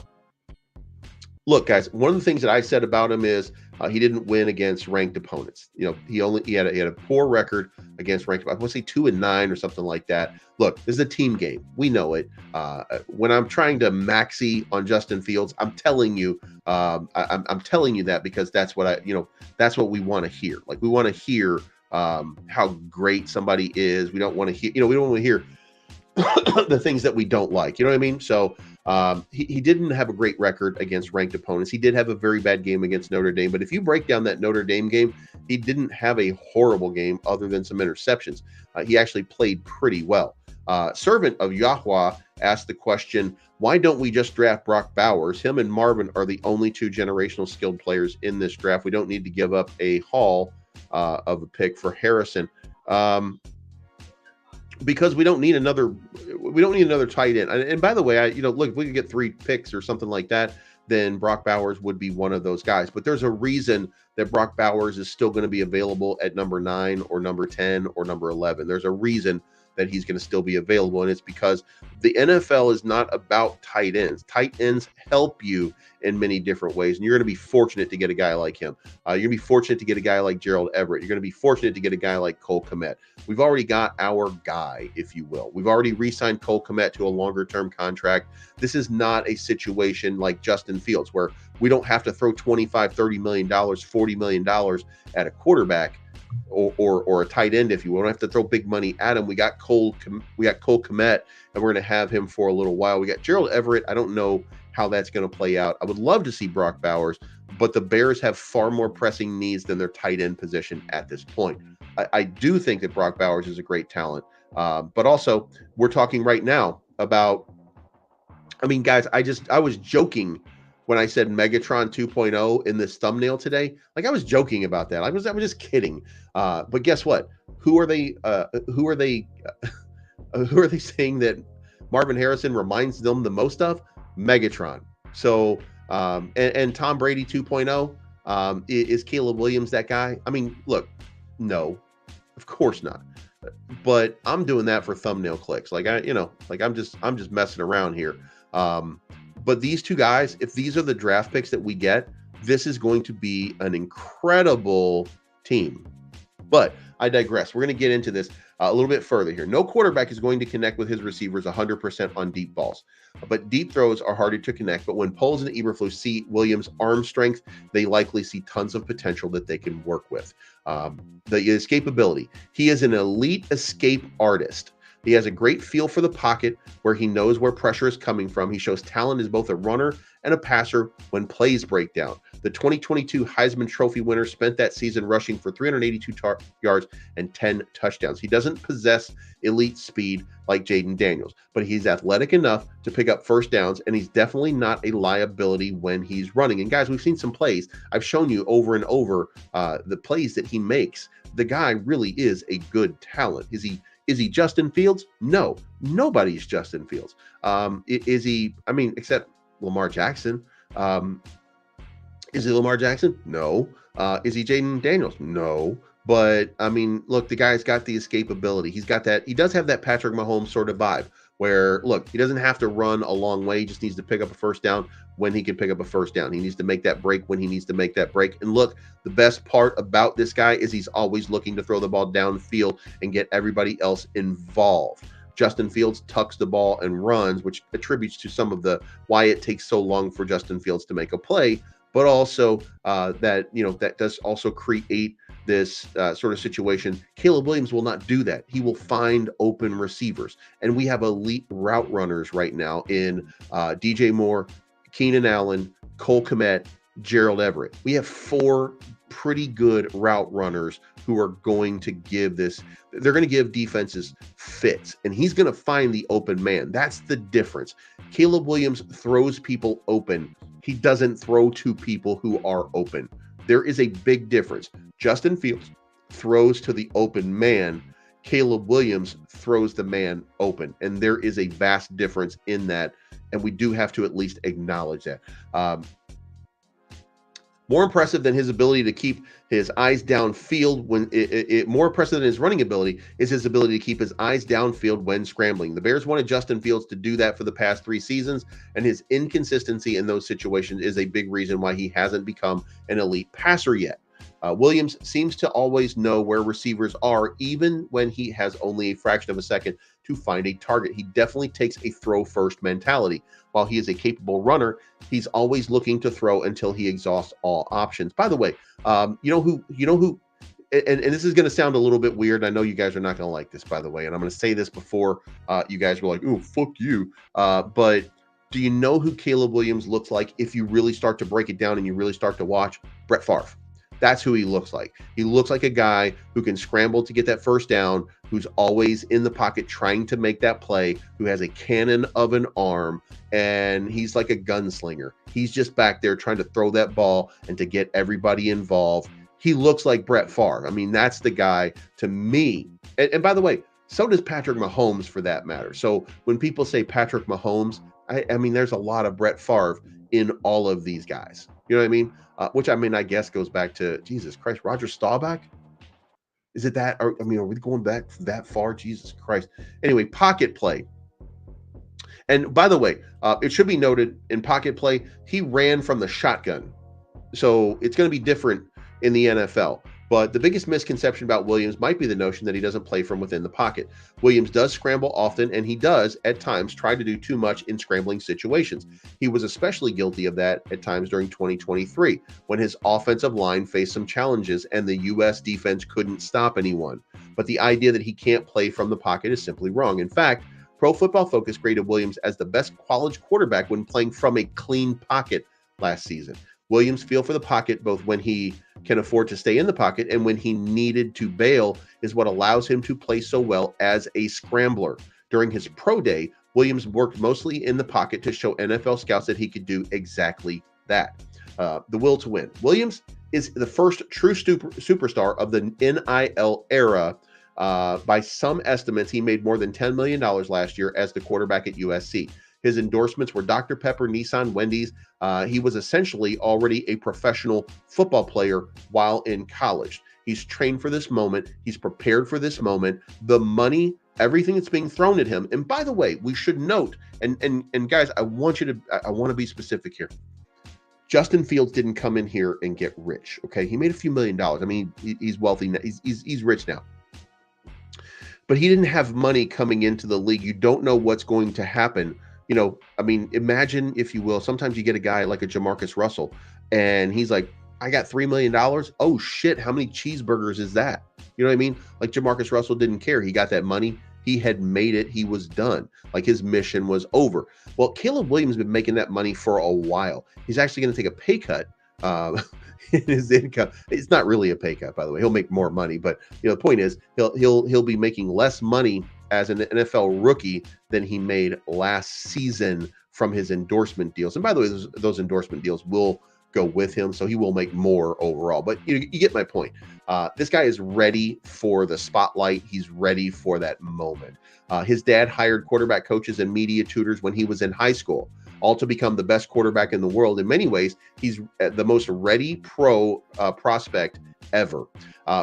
look, guys, one of the things that I said about him is he didn't win against ranked opponents. He had a poor record against ranked. I want to say 2-9 or something like that. Look, this is a team game. We know it. When I'm trying to maxi on Justin Fields, I'm telling you, I'm telling you that because that's what that's what we want to hear. Like we want to hear how great somebody is. We don't want to hear, we don't want to hear the things that we don't like. You know what I mean? So he didn't have a great record against ranked opponents. He did have a very bad game against Notre Dame. But if you break down that Notre Dame game, he didn't have a horrible game other than some interceptions. He actually played pretty well. Servant of Yahweh asked the question, why don't we just draft Brock Bowers? Him and Marvin are the only two generational skilled players in this draft. We don't need to give up a haul of a pick for Harrison. Because we don't need another tight end. And by the way, look, if we could get 3 picks or something like that, then Brock Bowers would be one of those guys. But there's a reason that Brock Bowers is still going to be available at number 9 or number 10 or number 11. There's a reason that he's going to still be available, and it's because the NFL is not about tight ends. Tight ends help you in many different ways, and you're going to be fortunate to get a guy like him. You're going to be fortunate to get a guy like Gerald Everett. You're going to be fortunate to get a guy like Cole Kmet. We've already got our guy, if you will. We've already re-signed Cole Kmet to a longer-term contract. This is not a situation like Justin Fields, where we don't have to throw $25, $30 million, $40 million at a quarterback or a tight end, if you will. We don't have to throw big money at him. We got Cole Kmet, and we're going to have him for a little while. We got Gerald Everett. I don't know how that's going to play out. I would love to see Brock Bowers, but the Bears have far more pressing needs than their tight end position at this point. I do think that Brock Bowers is a great talent, but also we're talking right now about, I mean, guys, I was joking when I said Megatron 2.0 in this thumbnail today. Like, I was joking about that. I was just kidding. But guess what? Who are they saying that Marvin Harrison reminds them the most of? Megatron. So, and Tom Brady 2.0, is Caleb Williams that guy? I mean, no, of course not. But I'm doing that for thumbnail clicks. I'm just messing around here. But these two guys, if these are the draft picks that we get, this is going to be an incredible team. But I digress. We're going to get into this a little bit further here. No quarterback is going to connect with his receivers 100% on deep balls. But deep throws are harder to connect. But when Poles and Eberflus see Williams' arm strength, they likely see tons of potential that they can work with. The escapability. He is an elite escape artist. He has a great feel for the pocket where he knows where pressure is coming from. He shows talent as both a runner and a passer when plays break down. The 2022 Heisman Trophy winner spent that season rushing for 382 yards and 10 touchdowns. He doesn't possess elite speed like Jaden Daniels, but he's athletic enough to pick up first downs, and he's definitely not a liability when he's running. And guys, we've seen some plays. I've shown you over and over the plays that he makes. The guy really is a good talent. Is he Justin Fields? No, nobody's Justin Fields. Is he? I mean, except Lamar Jackson. Is he Lamar Jackson? No. Is he Jaden Daniels? No. But I mean, look, the guy's got the escapability. He's got that. He does have that Patrick Mahomes sort of vibe where, look, he doesn't have to run a long way. He just needs to pick up a first down when he can pick up a first down. He needs to make that break when he needs to make that break. And look, the best part about this guy is he's always looking to throw the ball downfield and get everybody else involved. Justin Fields tucks the ball and runs, which attributes to some of the why it takes so long for Justin Fields to make a play, but also that does also create this sort of situation. Caleb Williams will not do that. He will find open receivers. And we have elite route runners right now in DJ Moore, Keenan Allen, Cole Kmet, Gerald Everett. We have 4 pretty good route runners who are going to give they're going to give defenses fits, and he's going to find the open man. That's the difference. Caleb Williams throws people open. He doesn't throw to people who are open. There is a big difference. Justin Fields throws to the open man. Caleb Williams throws the man open. And there is a vast difference in that. And we do have to at least acknowledge that. More impressive than his ability to keep his eyes downfield more impressive than his running ability is his ability to keep his eyes downfield when scrambling. The Bears wanted Justin Fields to do that for the past 3 seasons, and his inconsistency in those situations is a big reason why he hasn't become an elite passer yet. Williams seems to always know where receivers are, even when he has only a fraction of a second to find a target. He definitely takes a throw-first mentality. While he is a capable runner, he's always looking to throw until he exhausts all options. By the way, you know who and this is going to sound a little bit weird. I know you guys are not going to like this, by the way, and I'm going to say this before you guys were like, "Oh, fuck you." But do you know who Caleb Williams looks like if you really start to break it down and you really start to watch? Brett Favre. That's who he looks like. He looks like a guy who can scramble to get that first down, who's always in the pocket trying to make that play, who has a cannon of an arm, and he's like a gunslinger. He's just back there trying to throw that ball and to get everybody involved. He looks like Brett Favre. I mean, that's the guy to me. And by the way, so does Patrick Mahomes for that matter. So when people say Patrick Mahomes, I mean, there's a lot of Brett Favre in all of these guys. You know what I mean? Which I mean, I guess goes back to Jesus Christ, Roger Staubach. Is it that? Are we going back that far? Jesus Christ. Anyway, pocket play. And by the way, it should be noted in pocket play, he ran from the shotgun. So it's going to be different in the NFL. But the biggest misconception about Williams might be the notion that he doesn't play from within the pocket. Williams does scramble often, and he does, at times, try to do too much in scrambling situations. He was especially guilty of that at times during 2023, when his offensive line faced some challenges and the U.S. defense couldn't stop anyone. But the idea that he can't play from the pocket is simply wrong. In fact, Pro Football Focus graded Williams as the best college quarterback when playing from a clean pocket last season. Williams' feel for the pocket, both when he can afford to stay in the pocket and when he needed to bail, is what allows him to play so well as a scrambler. During his pro day, Williams worked mostly in the pocket to show NFL scouts that he could do exactly that. The will to win. Williams is the first true superstar of the NIL era. By some estimates, he made more than $10 million last year as the quarterback at USC. His endorsements were Dr. Pepper, Nissan, Wendy's. He was essentially already a professional football player while in college. He's trained for this moment. He's prepared for this moment. The money, everything that's being thrown at him. And by the way, we should note, and guys, I want to be specific here. Justin Fields didn't come in here and get rich. Okay, he made a few $1 million. I mean, he's wealthy now. He's rich now. But he didn't have money coming into the league. You don't know what's going to happen. You know, I mean, imagine, if you will, sometimes you get a guy like a Jamarcus Russell, and he's like, I got $3 million. Oh, shit, how many cheeseburgers is that? You know what I mean? Like, Jamarcus Russell didn't care. He got that money. He had made it. He was done. Like, his mission was over. Well, Caleb Williams has been making that money for a while. He's actually going to take a pay cut in his income. It's not really a pay cut, by the way. He'll make more money, but the point is he'll be making less money as an NFL rookie than he made last season from his endorsement deals. And by the way, those endorsement deals will go with him, so he will make more overall. But you get my point. This guy is ready for the spotlight. He's ready for that moment. His dad hired quarterback coaches and media tutors when he was in high school, all to become the best quarterback in the world. In many ways, he's the most ready pro prospect ever.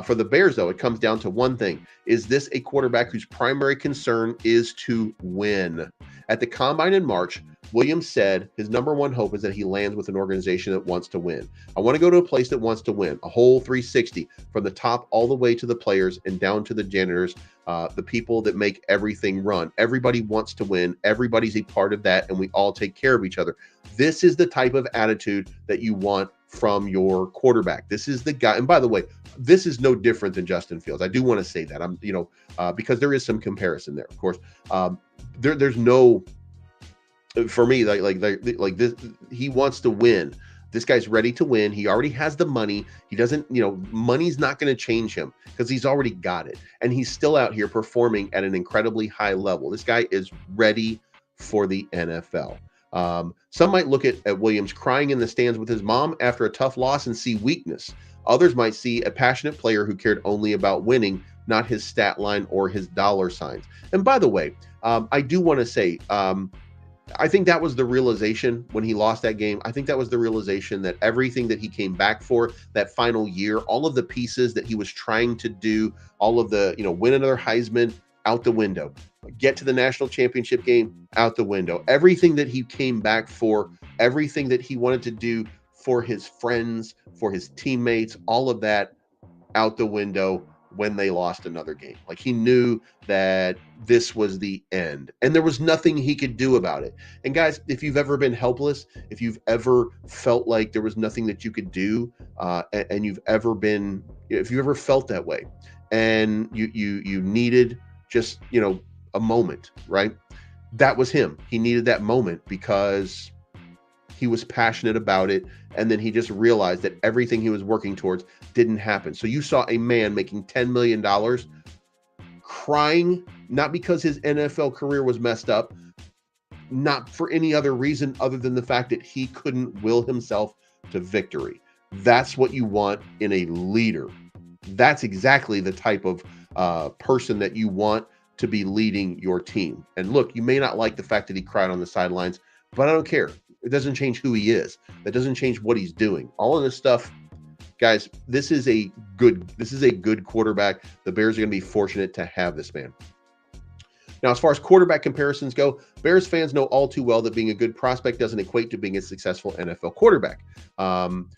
For the Bears, though, it comes down to one thing. Is this a quarterback whose primary concern is to win? At the Combine in March, Williams said his number one hope is that he lands with an organization that wants to win. I want to go to a place that wants to win, a whole 360, from the top all the way to the players and down to the janitors, the people that make everything run. Everybody wants to win. Everybody's a part of that, and we all take care of each other. This is the type of attitude that you want from your quarterback. This is the guy. And by the way, this is no different than Justin Fields. I do want to say that because there is some comparison there, of course. There's no, for me, like this, he wants to win. This guy's ready to win. He already has the money. He doesn't, money's not going to change him because he's already got it. And he's still out here performing at an incredibly high level. This guy is ready for the NFL. Some might look at Williams crying in the stands with his mom after a tough loss and see weakness. Others might see a passionate player who cared only about winning, not his stat line or his dollar signs. And by the way, I do want to say, I think that was the realization when he lost that game. I think that was the realization that everything that he came back for that final year, all of the pieces that he was trying to do, all of the, win another Heisman, out the window, get to the national championship game, out the window. Everything that he came back for, everything that he wanted to do for his friends, for his teammates, all of that out the window when they lost another game. Like, he knew that this was the end and there was nothing he could do about it. And guys, if you've ever been helpless, if you've ever felt like there was nothing that you could do, and if you ever felt that way and you needed just, a moment, right? That was him. He needed that moment because he was passionate about it, and then he just realized that everything he was working towards didn't happen. So you saw a man making $10 million crying, not because his NFL career was messed up, not for any other reason other than the fact that he couldn't will himself to victory. That's what you want in a leader. That's exactly the type of person that you want to be leading your team. And look, you may not like the fact that he cried on the sidelines, but I don't care. It doesn't change who he is. That doesn't change what he's doing. All of this stuff, guys, this is a good quarterback. The Bears are going to be fortunate to have this man. Now, as far as quarterback comparisons go, Bears fans know all too well that being a good prospect doesn't equate to being a successful NFL quarterback. Time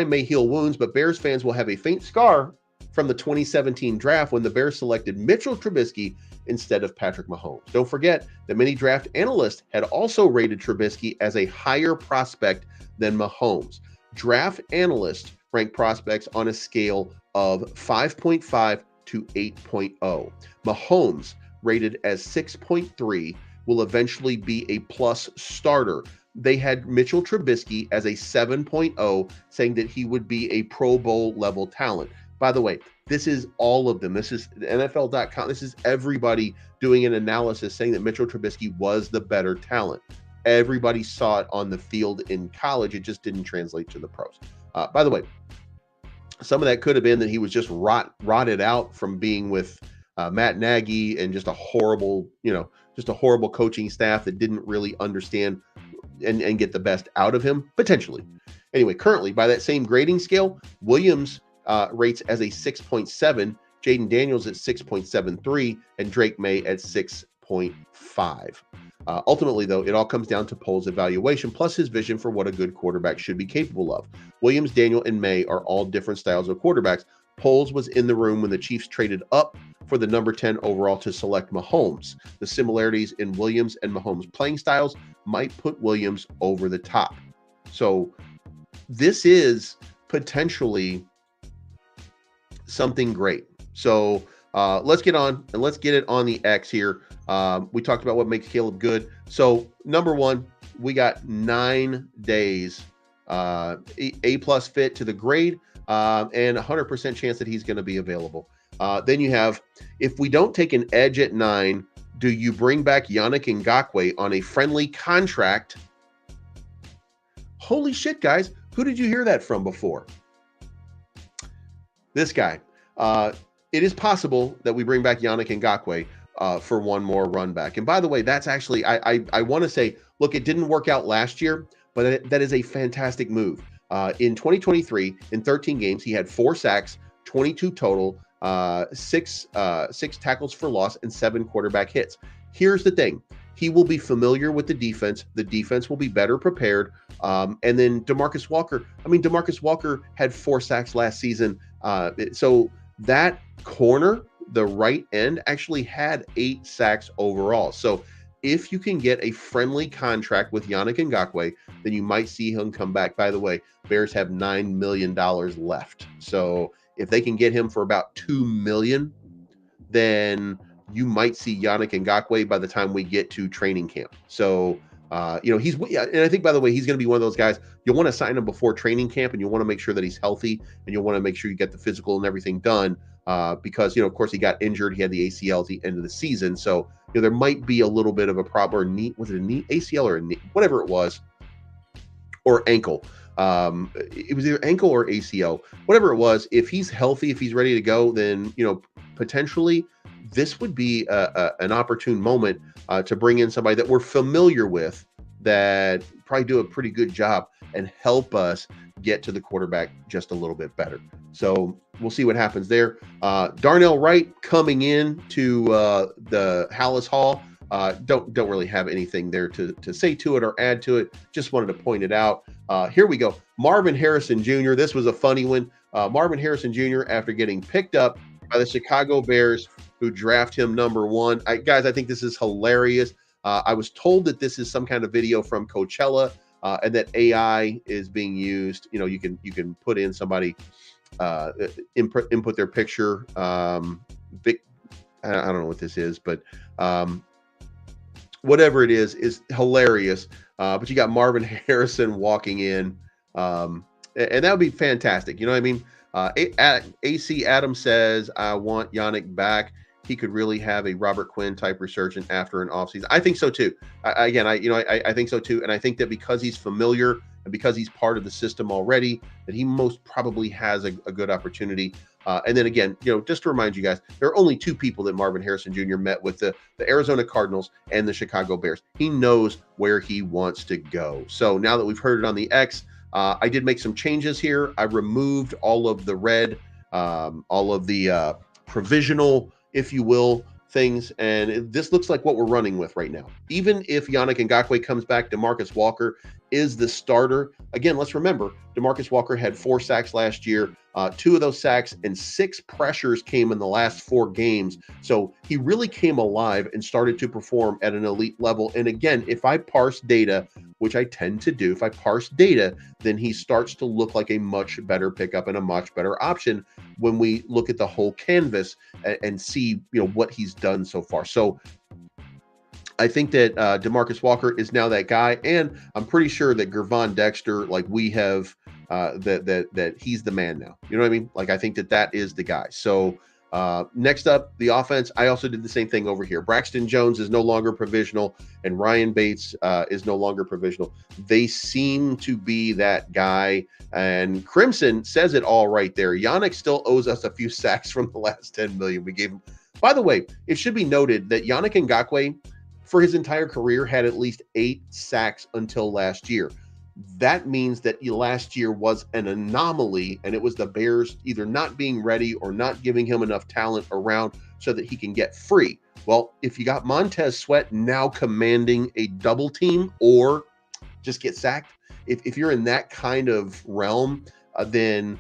may heal wounds, but Bears fans will have a faint scar from the 2017 draft when the Bears selected Mitchell Trubisky instead of Patrick Mahomes. Don't forget that many draft analysts had also rated Trubisky as a higher prospect than Mahomes. Draft analysts rank prospects on a scale of 5.5 to 8.0. Mahomes, rated as 6.3, will eventually be a plus starter. They had Mitchell Trubisky as a 7.0, saying that he would be a Pro Bowl level talent. By the way, this is all of them. This is NFL.com. This is everybody doing an analysis saying that Mitchell Trubisky was the better talent. Everybody saw it on the field in college. It just didn't translate to the pros. By the way, some of that could have been that he was just rotted out from being with Matt Nagy and just a horrible coaching staff that didn't really understand and get the best out of him, potentially. Anyway, currently, by that same grading scale, Williams rates as a 6.7, Jaden Daniels at 6.73, and Drake May at 6.5. Ultimately, though, it all comes down to Poles' evaluation plus his vision for what a good quarterback should be capable of. Williams, Daniel, and May are all different styles of quarterbacks. Poles was in the room when the Chiefs traded up for the number 10 overall to select Mahomes. The similarities in Williams and Mahomes' playing styles might put Williams over the top. So this is potentially something great. So let's get on and let's get it on the X here. We talked about what makes Caleb good. So number one, we got 9 days, A+ fit to the grade, and 100% chance that he's going to be available. Then you have, if we don't take an edge at 9, do you bring back Yannick Ngakoue on a friendly contract? Holy shit, guys. Who did you hear that from before? This guy. It is possible that we bring back Yannick Ngakoue for one more run back. And by the way, that's actually, I want to say, look, it didn't work out last year, but that is a fantastic move. In 2023, in 13 games, he had 4 sacks, 22 total, 6 tackles for loss, and 7 quarterback hits. Here's the thing. He will be familiar with the defense. The defense will be better prepared. And then DeMarcus Walker had 4 sacks last season. So that corner, the right end, actually had 8 sacks overall. So if you can get a friendly contract with Yannick Ngakoue, then you might see him come back. By the way, Bears have $9 million left. So if they can get him for about $2 million, then you might see Yannick Ngakoue by the time we get to training camp. So, and I think, by the way, he's going to be one of those guys, you'll want to sign him before training camp, and you'll want to make sure that he's healthy, and you'll want to make sure you get the physical and everything done, because, of course, he got injured. He had the ACL at the end of the season. So, there might be a little bit of a problem, or knee, was it a knee, ACL or a knee, whatever it was, or ankle. It was either ankle or ACL, whatever it was. If he's healthy, if he's ready to go, then, potentially this would be an opportune moment to bring in somebody that we're familiar with, that probably do a pretty good job and help us get to the quarterback just a little bit better. So we'll see what happens there. Darnell Wright coming in to the Hallis Hall. Don't really have anything there to say to it or add to it. Just wanted to point it out. Here we go. Marvin Harrison Jr. This was a funny one. Marvin Harrison Jr. after getting picked up by the Chicago Bears, who draft him number 1. Guys, I think this is hilarious. I was told that this is some kind of video from Coachella, and that AI is being used. You know, you can put in somebody, input their picture. I don't know what this is, but whatever it is hilarious. But you got Marvin Harrison walking in, and that would be fantastic. You know what I mean? AC Adams says, I want Yannick back. He could really have a Robert Quinn type resurgence after an offseason. I think so too. I think so too. And I think that because he's familiar and because he's part of the system already, that he most probably has a good opportunity. And then again, just to remind you guys, there are only 2 people that Marvin Harrison Jr. met with, the Arizona Cardinals and the Chicago Bears. He knows where he wants to go. So now that we've heard it on the X, I did make some changes here. I removed all of the red, all of the provisional, if you will, things. And this looks like what we're running with right now. Even if Yannick Ngakoue comes back, DeMarcus Walker is the starter. Again, let's remember, DeMarcus Walker had 4 sacks last year. 2 of those sacks and 6 pressures came in the last 4 games. So he really came alive and started to perform at an elite level. And again, if I parse data, which I tend to do, if I parse data, then he starts to look like a much better pickup and a much better option when we look at the whole canvas and see, what he's done so far. So I think that DeMarcus Walker is now that guy, and I'm pretty sure that Gervon Dexter, like we have, that he's the man now. You know what I mean? Like I think that is the guy. So next up, the offense. I also did the same thing over here. Braxton Jones is no longer provisional, and Ryan Bates is no longer provisional. They seem to be that guy, and Crimson says it all right there. Yannick still owes us a few sacks from the last 10 million we gave him. By the way, it should be noted that Yannick Ngakoue, for his entire career, had at least 8 sacks until last year. That means that last year was an anomaly, and it was the Bears either not being ready or not giving him enough talent around so that he can get free. Well, if you got Montez Sweat now commanding a double team or just get sacked, if you're in that kind of realm, then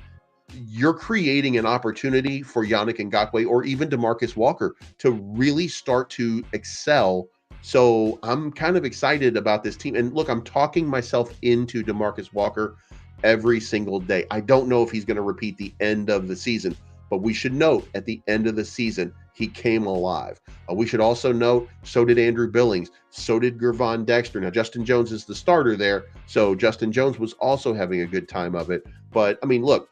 you're creating an opportunity for Yannick Ngakoue or even DeMarcus Walker to really start to excel. So I'm kind of excited about this team. And look, I'm talking myself into DeMarcus Walker every single day. I don't know if he's going to repeat the end of the season, but we should note at the end of the season, he came alive. We should also note, so did Andrew Billings. So did Gervon Dexter. Now, Justin Jones is the starter there. So Justin Jones was also having a good time of it. But I mean, look,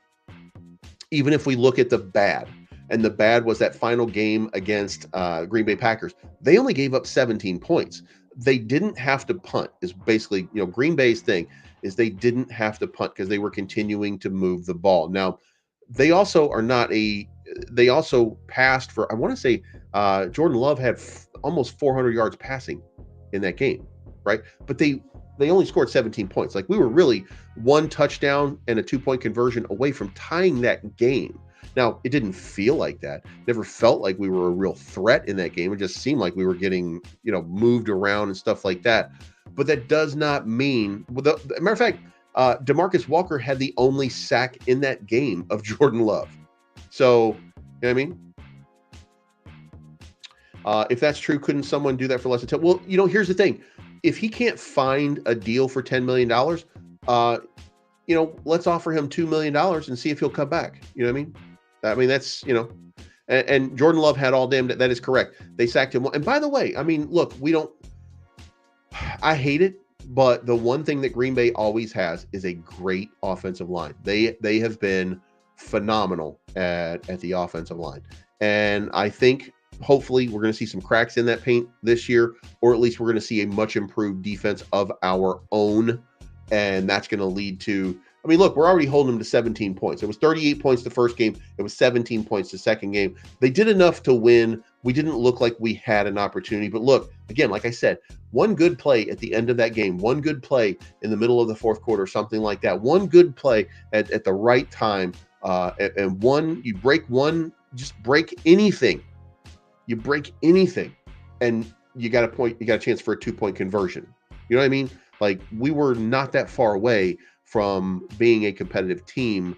even if we look at the bad, and the bad was that final game against Green Bay Packers, they only gave up 17 points. They didn't have to punt, is basically, Green Bay's thing is they didn't have to punt because they were continuing to move the ball. Now, they also passed for, I want to say Jordan Love had almost 400 yards passing in that game, right? But they only scored 17 points. Like, we were really 1 touchdown and a 2-point conversion away from tying that game. Now, it didn't feel like that. Never felt like we were a real threat in that game. It just seemed like we were getting, moved around and stuff like that. But that does not mean, matter of fact, DeMarcus Walker had the only sack in that game of Jordan Love. So, you know what I mean? If that's true, couldn't someone do that for less than 10? Well, here's the thing. If he can't find a deal for $10 million, let's offer him $2 million and see if he'll come back. You know what I mean? I mean, that's, and Jordan Love had all damn, that is correct. They sacked him. And by the way, I mean, look, I hate it, but the one thing that Green Bay always has is a great offensive line. They have been phenomenal at the offensive line. And I think hopefully we're going to see some cracks in that paint this year, or at least we're going to see a much improved defense of our own. And that's going to lead to, I mean, look, we're already holding them to 17 points. It was 38 points the first game. It was 17 points the second game. They did enough to win. We didn't look like we had an opportunity. But look, again, like I said, one good play at the end of that game, one good play in the middle of the fourth quarter, something like that, one good play at the right time, and just break anything. You break anything. And you got a chance for a 2-point conversion. You know what I mean? Like, we were not that far away from being a competitive team,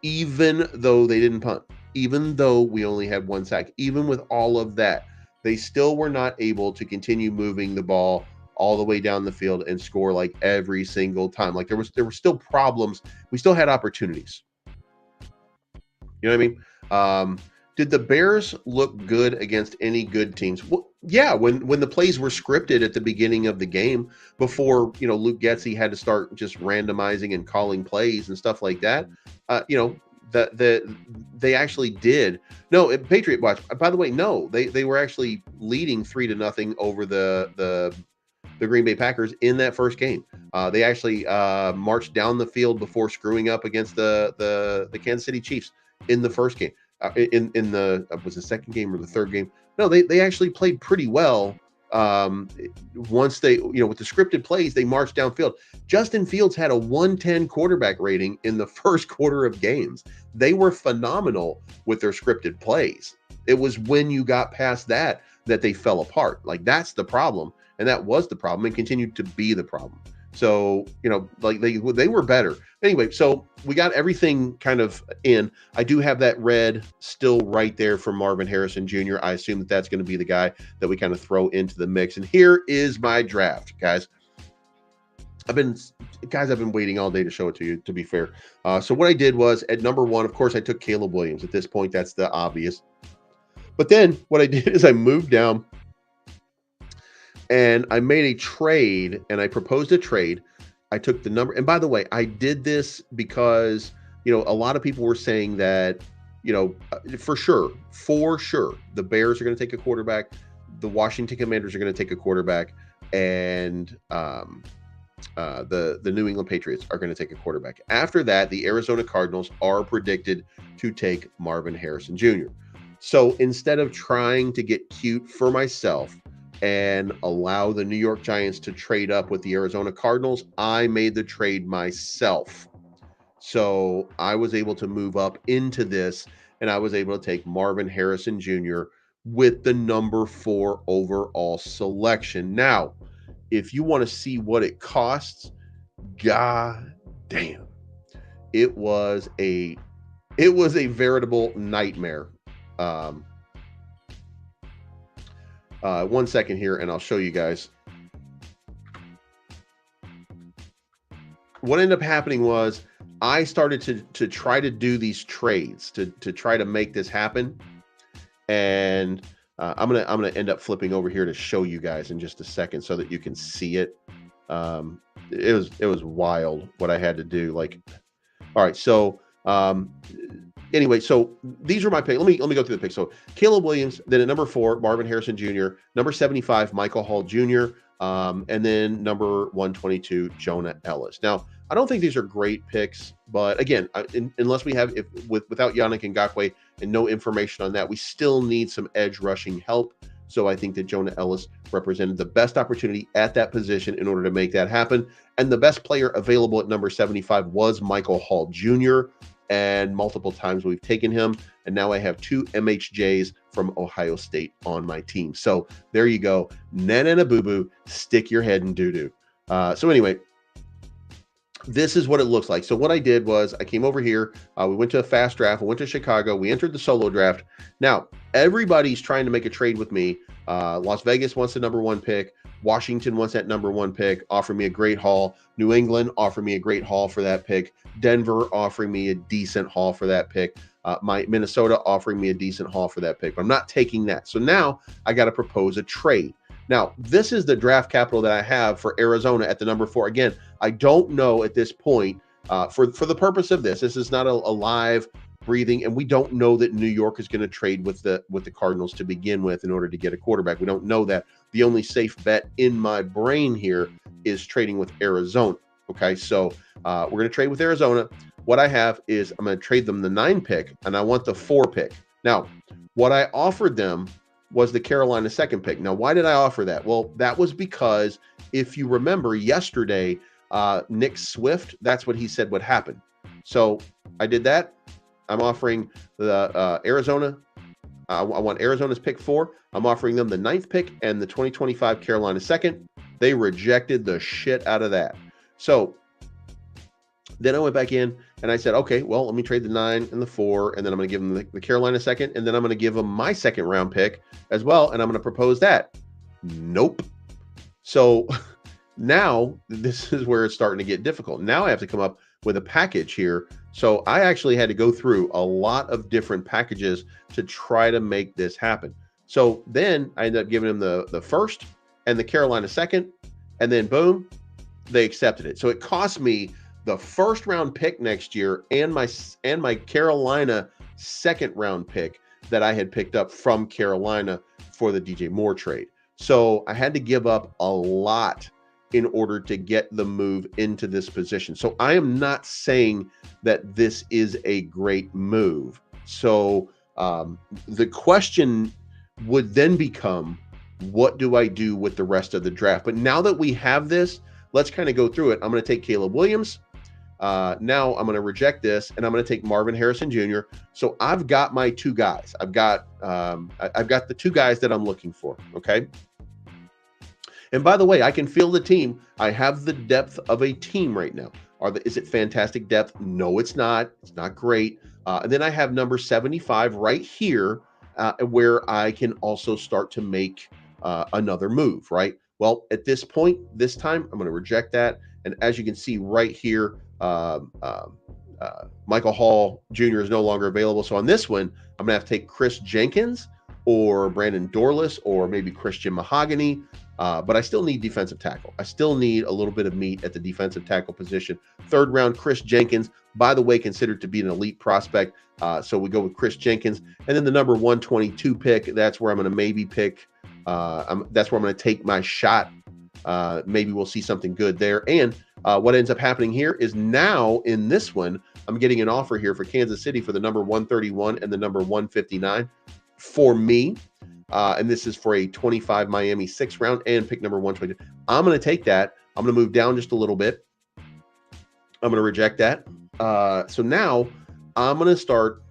even though they didn't punt, even though we only had 1 sack, even with all of that, they still were not able to continue moving the ball all the way down the field and score like every single time. Like, there were still problems. We still had opportunities. You know what I mean? Did the Bears look good against any good teams? Well, yeah, when the plays were scripted at the beginning of the game, before Luke Getsy had to start just randomizing and calling plays and stuff like that, they actually did. No, Patriot Watch. By the way, no, they were actually leading 3-0 over the Green Bay Packers in that first game. They actually marched down the field before screwing up against the Kansas City Chiefs in the first game. In the was the second game or the third game? No, they actually played pretty well. Once they, with the scripted plays, they marched downfield. Justin Fields had a 110 quarterback rating in the first quarter of games. They were phenomenal with their scripted plays. It was when you got past that they fell apart. Like, that's the problem, and that was the problem, and continued to be the problem. So, like, they were better. Anyway, so we got everything kind of in. I do have that red still right there for Marvin Harrison Jr. I assume that's going to be the guy that we kind of throw into the mix. And here is my draft, guys. I've been waiting all day to show it to you, to be fair. So what I did was, at number 1, of course, I took Caleb Williams. At this point, that's the obvious. But then what I did is I moved down, and I made a trade, and I proposed a trade. I took the number, and by the way, I did this because, a lot of people were saying that, for sure, the Bears are going to take a quarterback, the Washington Commanders are going to take a quarterback, and the New England Patriots are going to take a quarterback. After that, the Arizona Cardinals are predicted to take Marvin Harrison Jr. So instead of trying to get cute for myself and allow the New York Giants to trade up with the Arizona Cardinals, I made the trade myself. So I was able to move up into this, and I was able to take Marvin Harrison Jr. with the number 4 overall selection. Now, if you want to see what it costs, god damn, it was a veritable nightmare. 1 second here, and I'll show you guys. What ended up happening was, I started to try to do these trades to try to make this happen, and I'm gonna end up flipping over here to show you guys in just a second so that you can see it. It was wild what I had to do. Like, all right, so anyway, so these are my picks. Let me go through the picks. So Caleb Williams, then at number 4, Marvin Harrison Jr., number 75, Michael Hall Jr., and then number 122, Jonah Ellis. Now, I don't think these are great picks, but again, unless we have, without Yannick Ngakoue and no information on that, we still need some edge rushing help. So I think that Jonah Ellis represented the best opportunity at that position in order to make that happen. And the best player available at number 75 was Michael Hall Jr., and multiple times we've taken him, and now I have 2 MHJs from Ohio State on my team. So there you go. Nana boo boo, stick your head in doo-doo. So anyway, this is what it looks like. So what I did was, I came over here, we went to a fast draft, we went to Chicago, we entered the solo draft. Now, everybody's trying to make a trade with me. Las Vegas wants the number 1 pick. Washington wants that number 1 pick, offered me a great haul. New England offered me a great haul for that pick. Denver offering me a decent haul for that pick. My Minnesota offering me a decent haul for that pick. But I'm not taking that. So now I got to propose a trade. Now, this is the draft capital that I have for Arizona at the number 4. Again, I don't know at this point, for the purpose of this is not a live breathing, and we don't know that New York is going to trade with the Cardinals to begin with in order to get a quarterback. We don't know that. The only safe bet in my brain here is trading with Arizona. Okay, so we're going to trade with Arizona. What I have is, I'm going to trade them the 9 pick, and I want the 4 pick. Now, what I offered them was the Carolina 2nd pick. Now, why did I offer that? Well, that was because, if you remember yesterday, Nick Swift, that's what he said would happen. So I did that. I'm offering the Arizona I want Arizona's pick 4. I'm offering them the 9th pick and the 2025 Carolina 2nd. They rejected the shit out of that. So then I went back in and I said, okay, well, let me trade the 9 and the 4, and then I'm going to give them the Carolina 2nd, and then I'm going to give them my 2nd round pick as well, and I'm going to propose that. Nope. So now this is where it's starting to get difficult. Now I have to come up with a package here. So I actually had to go through a lot of different packages to try to make this happen. So then I ended up giving them the 1st and the Carolina 2nd, and then boom, they accepted it. So it cost me the 1st round pick next year and my Carolina 2nd round pick that I had picked up from Carolina for the DJ Moore trade. So I had to give up a lot in order to get the move into this position. So I am not saying that this is a great move. So the question would then become, what do I do with the rest of the draft? But now that we have this, let's kind of go through it. I'm going to take Caleb Williams. Now I'm going to reject this, and I'm going to take Marvin Harrison Jr. So I've got my 2 guys. I've got the 2 guys that I'm looking for. Okay. And by the way, I can feel the team. I have the depth of a team right now. Is it fantastic depth? No, it's not. It's not great. And then I have number 75 right here, where I can also start to make another move, right? Well, at this point, this time, I'm going to reject that. And as you can see right here, Michael Hall Jr. is no longer available. So on this one, I'm going to have to take Chris Jenkins or Brandon Dorless or maybe Christian Mahogany. But I still need defensive tackle. I still need a little bit of meat at the defensive tackle position. 3rd round, Chris Jenkins, by the way, considered to be an elite prospect. So we go with Chris Jenkins. And then the number 122 pick, that's where I'm going to maybe pick. That's where I'm going to take my shot. Maybe we'll see something good there. And what ends up happening here is now in this one, I'm getting an offer here for Kansas City for the number 131 and the number 159 for me. And this is for a 25 Miami 6th round and pick number 122. I'm going to take that. I'm going to move down just a little bit. I'm going to reject that. So now I'm going to start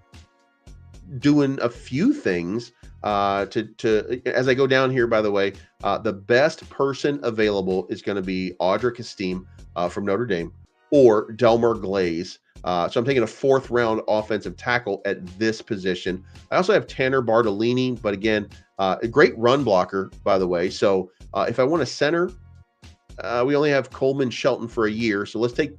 doing a few things to as I go down here. By the way, the best person available is going to be Audra Castine from Notre Dame or Delmer Glaze. So I'm taking a 4th round offensive tackle at this position. I also have Tanner Bartolini, but again, a great run blocker, by the way. So if I want a center, we only have Coleman Shelton for a year. So let's take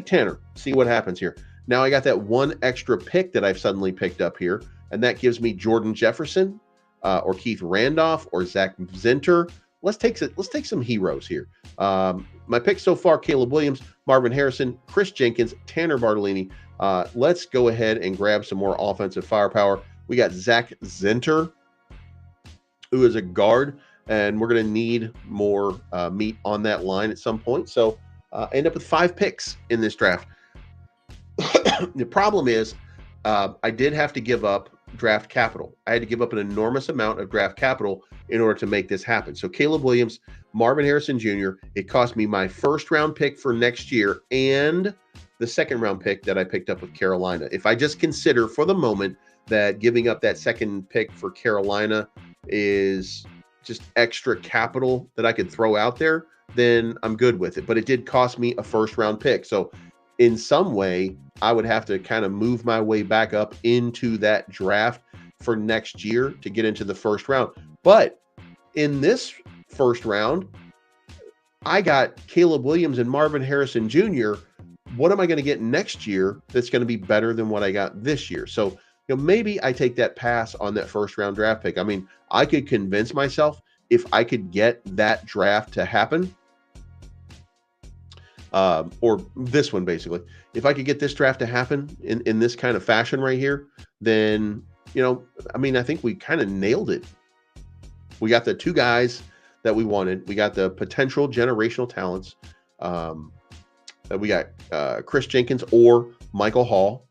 Tanner, see what happens here. Now I got that 1 extra pick that I've suddenly picked up here, and that gives me Jordan Jefferson or Keith Randolph or Zach Zinter. Let's take some heroes here. My picks so far: Caleb Williams, Marvin Harrison, Chris Jenkins, Tanner Bartolini. Let's go ahead and grab some more offensive firepower. We got Zach Zinter, who is a guard, and we're going to need more meat on that line at some point. So end up with 5 picks in this draft. The problem is I did have to give up draft capital. I had to give up an enormous amount of draft capital in order to make this happen. So Caleb Williams, Marvin Harrison Jr., it cost me my 1st round pick for next year and the 2nd round pick that I picked up with Carolina. If I just consider for the moment that giving up that 2nd pick for Carolina is just extra capital that I could throw out there, then I'm good with it. But it did cost me a 1st round pick. So in some way, I would have to kind of move my way back up into that draft for next year to get into the 1st round. But in this 1st round, I got Caleb Williams and Marvin Harrison Jr. What am I going to get next year that's going to be better than what I got this year? So, maybe I take that pass on that 1st round draft pick. I mean, I could convince myself if I could get that draft to happen, or this one basically, if I could get this draft to happen in this kind of fashion right here, then, I think we kind of nailed it. We got the 2 guys that we wanted. We got the potential generational talents. We got Chris Jenkins or Michael Hall.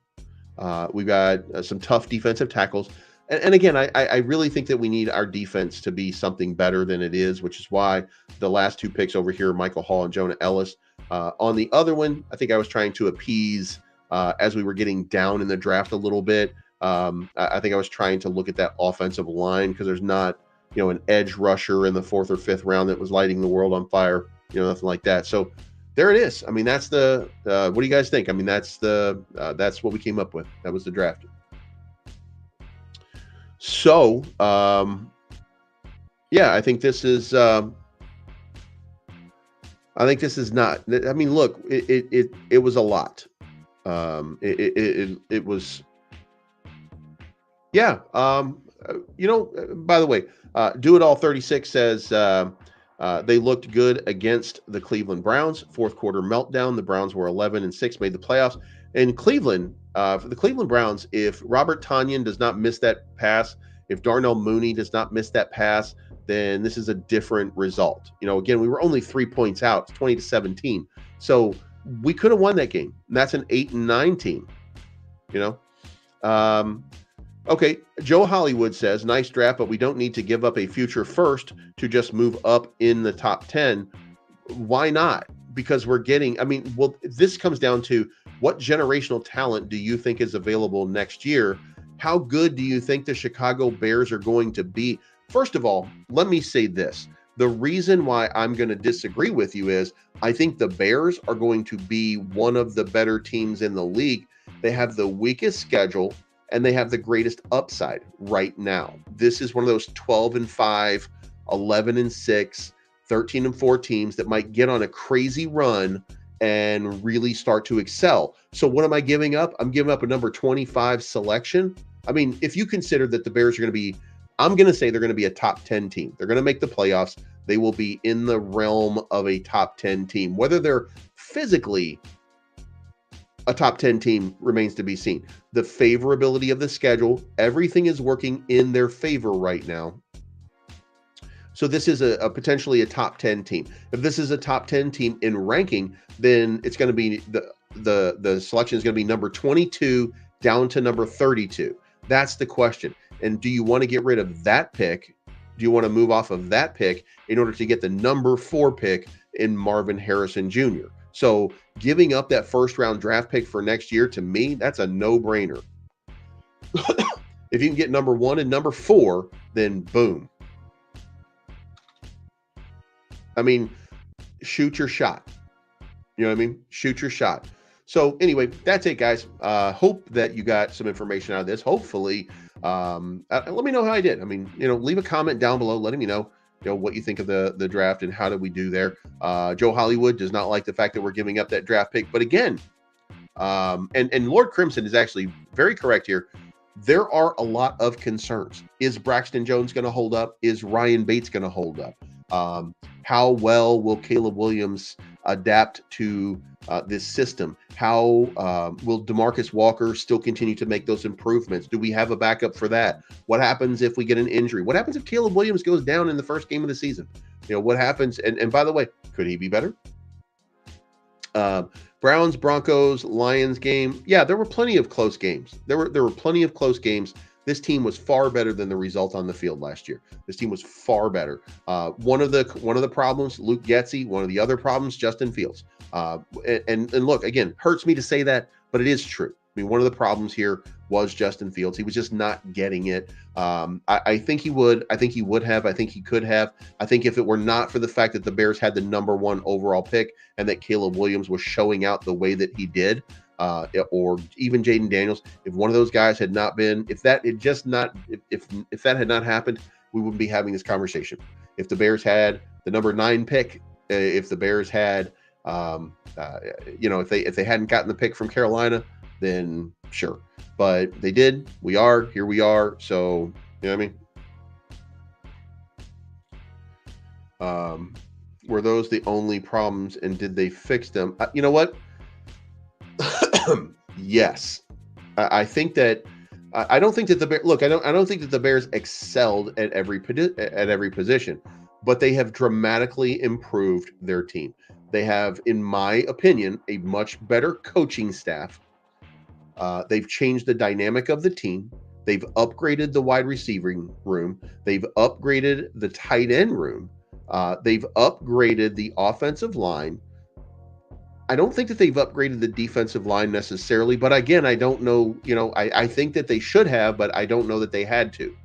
We got some tough defensive tackles. And again, I really think that we need our defense to be something better than it is, which is why the last 2 picks over here, Michael Hall and Jonah Ellis. On the other one, I think I was trying to appease as we were getting down in the draft a little bit. I think I was trying to look at that offensive line because there's not, an edge rusher in the 4th or 5th round that was lighting the world on fire, nothing like that. So there it is. I mean, that's the, what do you guys think? I mean, that's what we came up with. That was the draft. So, yeah, I think this is not, I mean, look, it was a lot. It was, yeah. By the way, Do It All 36 says, they looked good against the Cleveland Browns. 4th quarter meltdown. The Browns were 11-6, made the playoffs. And Cleveland, for the Cleveland Browns, if Robert Tonyan does not miss that pass, if Darnell Mooney does not miss that pass, then this is a different result. Again, we were only 3 points out, 20-17. So we could have won that game. And that's an 8-9 team. Okay, Joe Hollywood says, nice draft, but we don't need to give up a future first to just move up in the top 10. Why not? Because we're getting, this comes down to what generational talent do you think is available next year? How good do you think the Chicago Bears are going to be? First of all, let me say this. The reason why I'm going to disagree with you is I think the Bears are going to be one of the better teams in the league. They have the weakest schedule, and they have the greatest upside right now. This is one of those 12-5, 11-6, 13-4 teams that might get on a crazy run and really start to excel. So what am I giving up? I'm giving up a number 25 selection. I mean, if you consider that the Bears are going to be, I'm going to say they're going to be a top 10 team. They're going to make the playoffs. They will be in the realm of a top 10 team. Whether they're physically a top 10 team remains to be seen. The favorability of the schedule, everything is working in their favor right now. So this is a potentially a top 10 team. If this is a top 10 team in ranking, then it's going to be the selection is going to be number 22 down to number 32. That's the question. And do you want to get rid of that pick? Do you want to move off of that pick in order to get the number 4 pick in Marvin Harrison Jr.? So giving up that 1st round draft pick for next year, to me, that's a no-brainer. If you can get number 1 and number 4, then boom. I mean, shoot your shot. You know what I mean? Shoot your shot. So anyway, that's it, guys. Hope that you got some information out of this. Hopefully, let me know how I did. I mean, leave a comment down below letting me know what you think of the draft and how did we do there. Joe Hollywood does not like the fact that we're giving up that draft pick. But again, and Lord Crimson is actually very correct here. There are a lot of concerns. Is Braxton Jones going to hold up? Is Ryan Bates going to hold up? How well will Caleb Williams adapt to this system? How will DeMarcus Walker still continue to make those improvements? Do we have a backup for that? What happens if we get an injury? What happens if Caleb Williams goes down in the first game of the season? What happens? And by the way, could he be better? Browns, Broncos, Lions game. Yeah, there were plenty of close games. There were plenty of close games. This team was far better than the result on the field last year. This team was far better. One of the problems, Luke Getsy. One of the other problems, Justin Fields. And look, again, hurts me to say that, but it is true. I mean, one of the problems here was Justin Fields. He was just not getting it. I think he would. I think he would have. I think he could have. I think if it were not for the fact that the Bears had the number 1 overall pick and that Caleb Williams was showing out the way that he did, or even Jaden Daniels, if one of those guys had not been, if that had not happened, we wouldn't be having this conversation. If the Bears had the number 9 pick, if the Bears had, if they hadn't gotten the pick from Carolina, then sure. But they did. Here we are. So, you know what I mean? Were those the only problems, and did they fix them? You know what? Yes. I think that I don't think that the Bears, look, I don't think that the Bears excelled at every position, but they have dramatically improved their team. They have, in my opinion, a much better coaching staff. They've changed the dynamic of the team. They've upgraded the wide receiving room. They've upgraded the tight end room. They've upgraded the offensive line. I don't think that they've upgraded the defensive line necessarily, but again, I don't know. I think that they should have, but I don't know that they had to.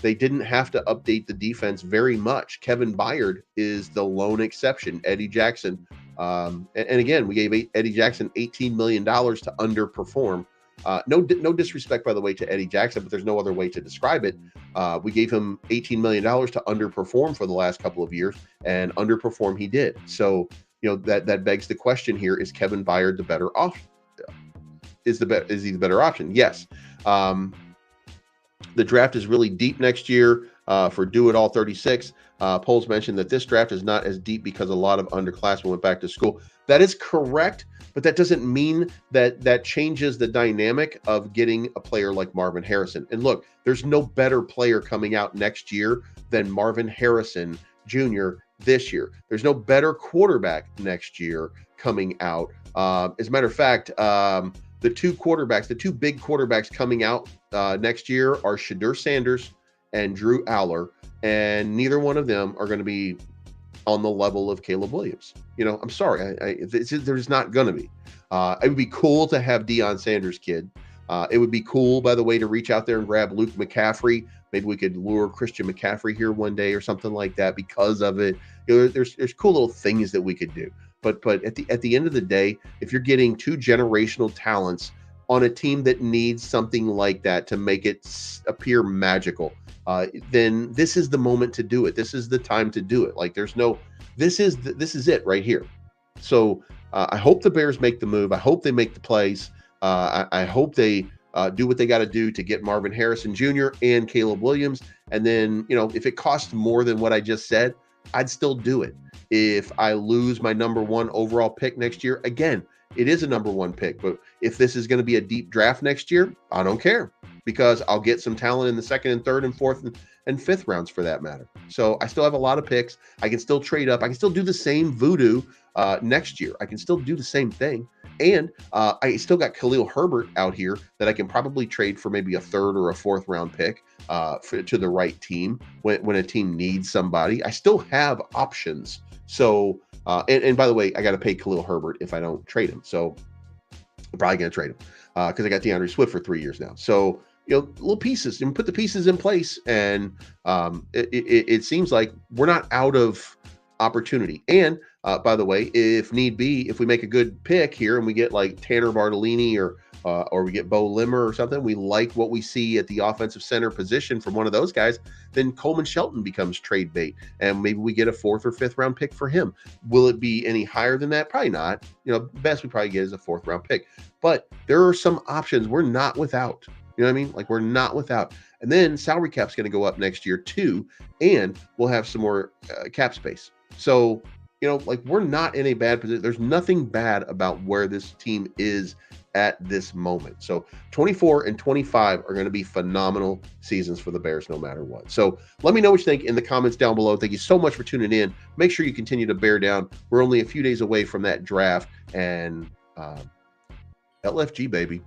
They didn't have to update the defense very much. Kevin Byard is the lone exception. Eddie Jackson, and again, we gave Eddie Jackson $18 million to underperform. No disrespect, by the way, to Eddie Jackson, but there's no other way to describe it. We gave him $18 million to underperform for the last couple of years, and underperform he did. So, that begs the question here: is Kevin Byard the better option? Is he the better option? Yes. The draft is really deep next year for Do It All 36. Polls mentioned that this draft is not as deep because a lot of underclassmen went back to school. That is correct, but that doesn't mean that changes the dynamic of getting a player like Marvin Harrison. And look, there's no better player coming out next year than Marvin Harrison Jr. this year. There's no better quarterback next year coming out. As a matter of fact, the two big quarterbacks coming out next year are Shadur Sanders and Drew Aller, and neither one of them are going to be on the level of Caleb Williams. I'm sorry, there's not going to be. It would be cool to have Deion Sanders' kid. It would be cool, by the way, to reach out there and grab Luke McCaffrey. Maybe we could lure Christian McCaffrey here one day or something like that because of it. There's cool little things that we could do. But at the end of the day, if you're getting two generational talents on a team that needs something like that to make it appear magical, then this is the moment to do it. This is the time to do it. Like this is it right here. So I hope the Bears make the move. I hope they make the plays. I hope they do what they got to do to get Marvin Harrison Jr. and Caleb Williams. And then, if it costs more than what I just said, I'd still do it. If I lose my number one overall pick next year, again, it is a number one pick. But if this is going to be a deep draft next year, I don't care, because I'll get some talent in the second and third and fourth and fifth rounds for that matter. So I still have a lot of picks. I can still trade up. I can still do the same voodoo next year. I can still do the same thing. And I still got Khalil Herbert out here that I can probably trade for maybe a third or a fourth round pick to the right team when a team needs somebody. I still have options. So, and by the way, I got to pay Khalil Herbert if I don't trade him. So I'm probably going to trade him because I got DeAndre Swift for 3 years now. So, little pieces, and put the pieces in place. And it seems like we're not out of opportunity. And by the way, if need be, if we make a good pick here and we get like Tanner Bartolini or we get Bo Limmer or something, we like what we see at the offensive center position from one of those guys, then Coleman Shelton becomes trade bait, and maybe we get a fourth or fifth round pick for him. Will it be any higher than that? Probably not. Best we probably get is a fourth round pick. But there are some options we're not without. You know what I mean? Like, we're not without. And then salary cap's going to go up next year too, and we'll have some more cap space. So, we're not in a bad position. There's nothing bad about where this team is at this moment. So 24 and 25 are going to be phenomenal seasons for the Bears no matter what. So let me know what you think in the comments down below. Thank you so much for tuning in. Make sure you continue to bear down. We're only a few days away from that draft, and LFG, baby.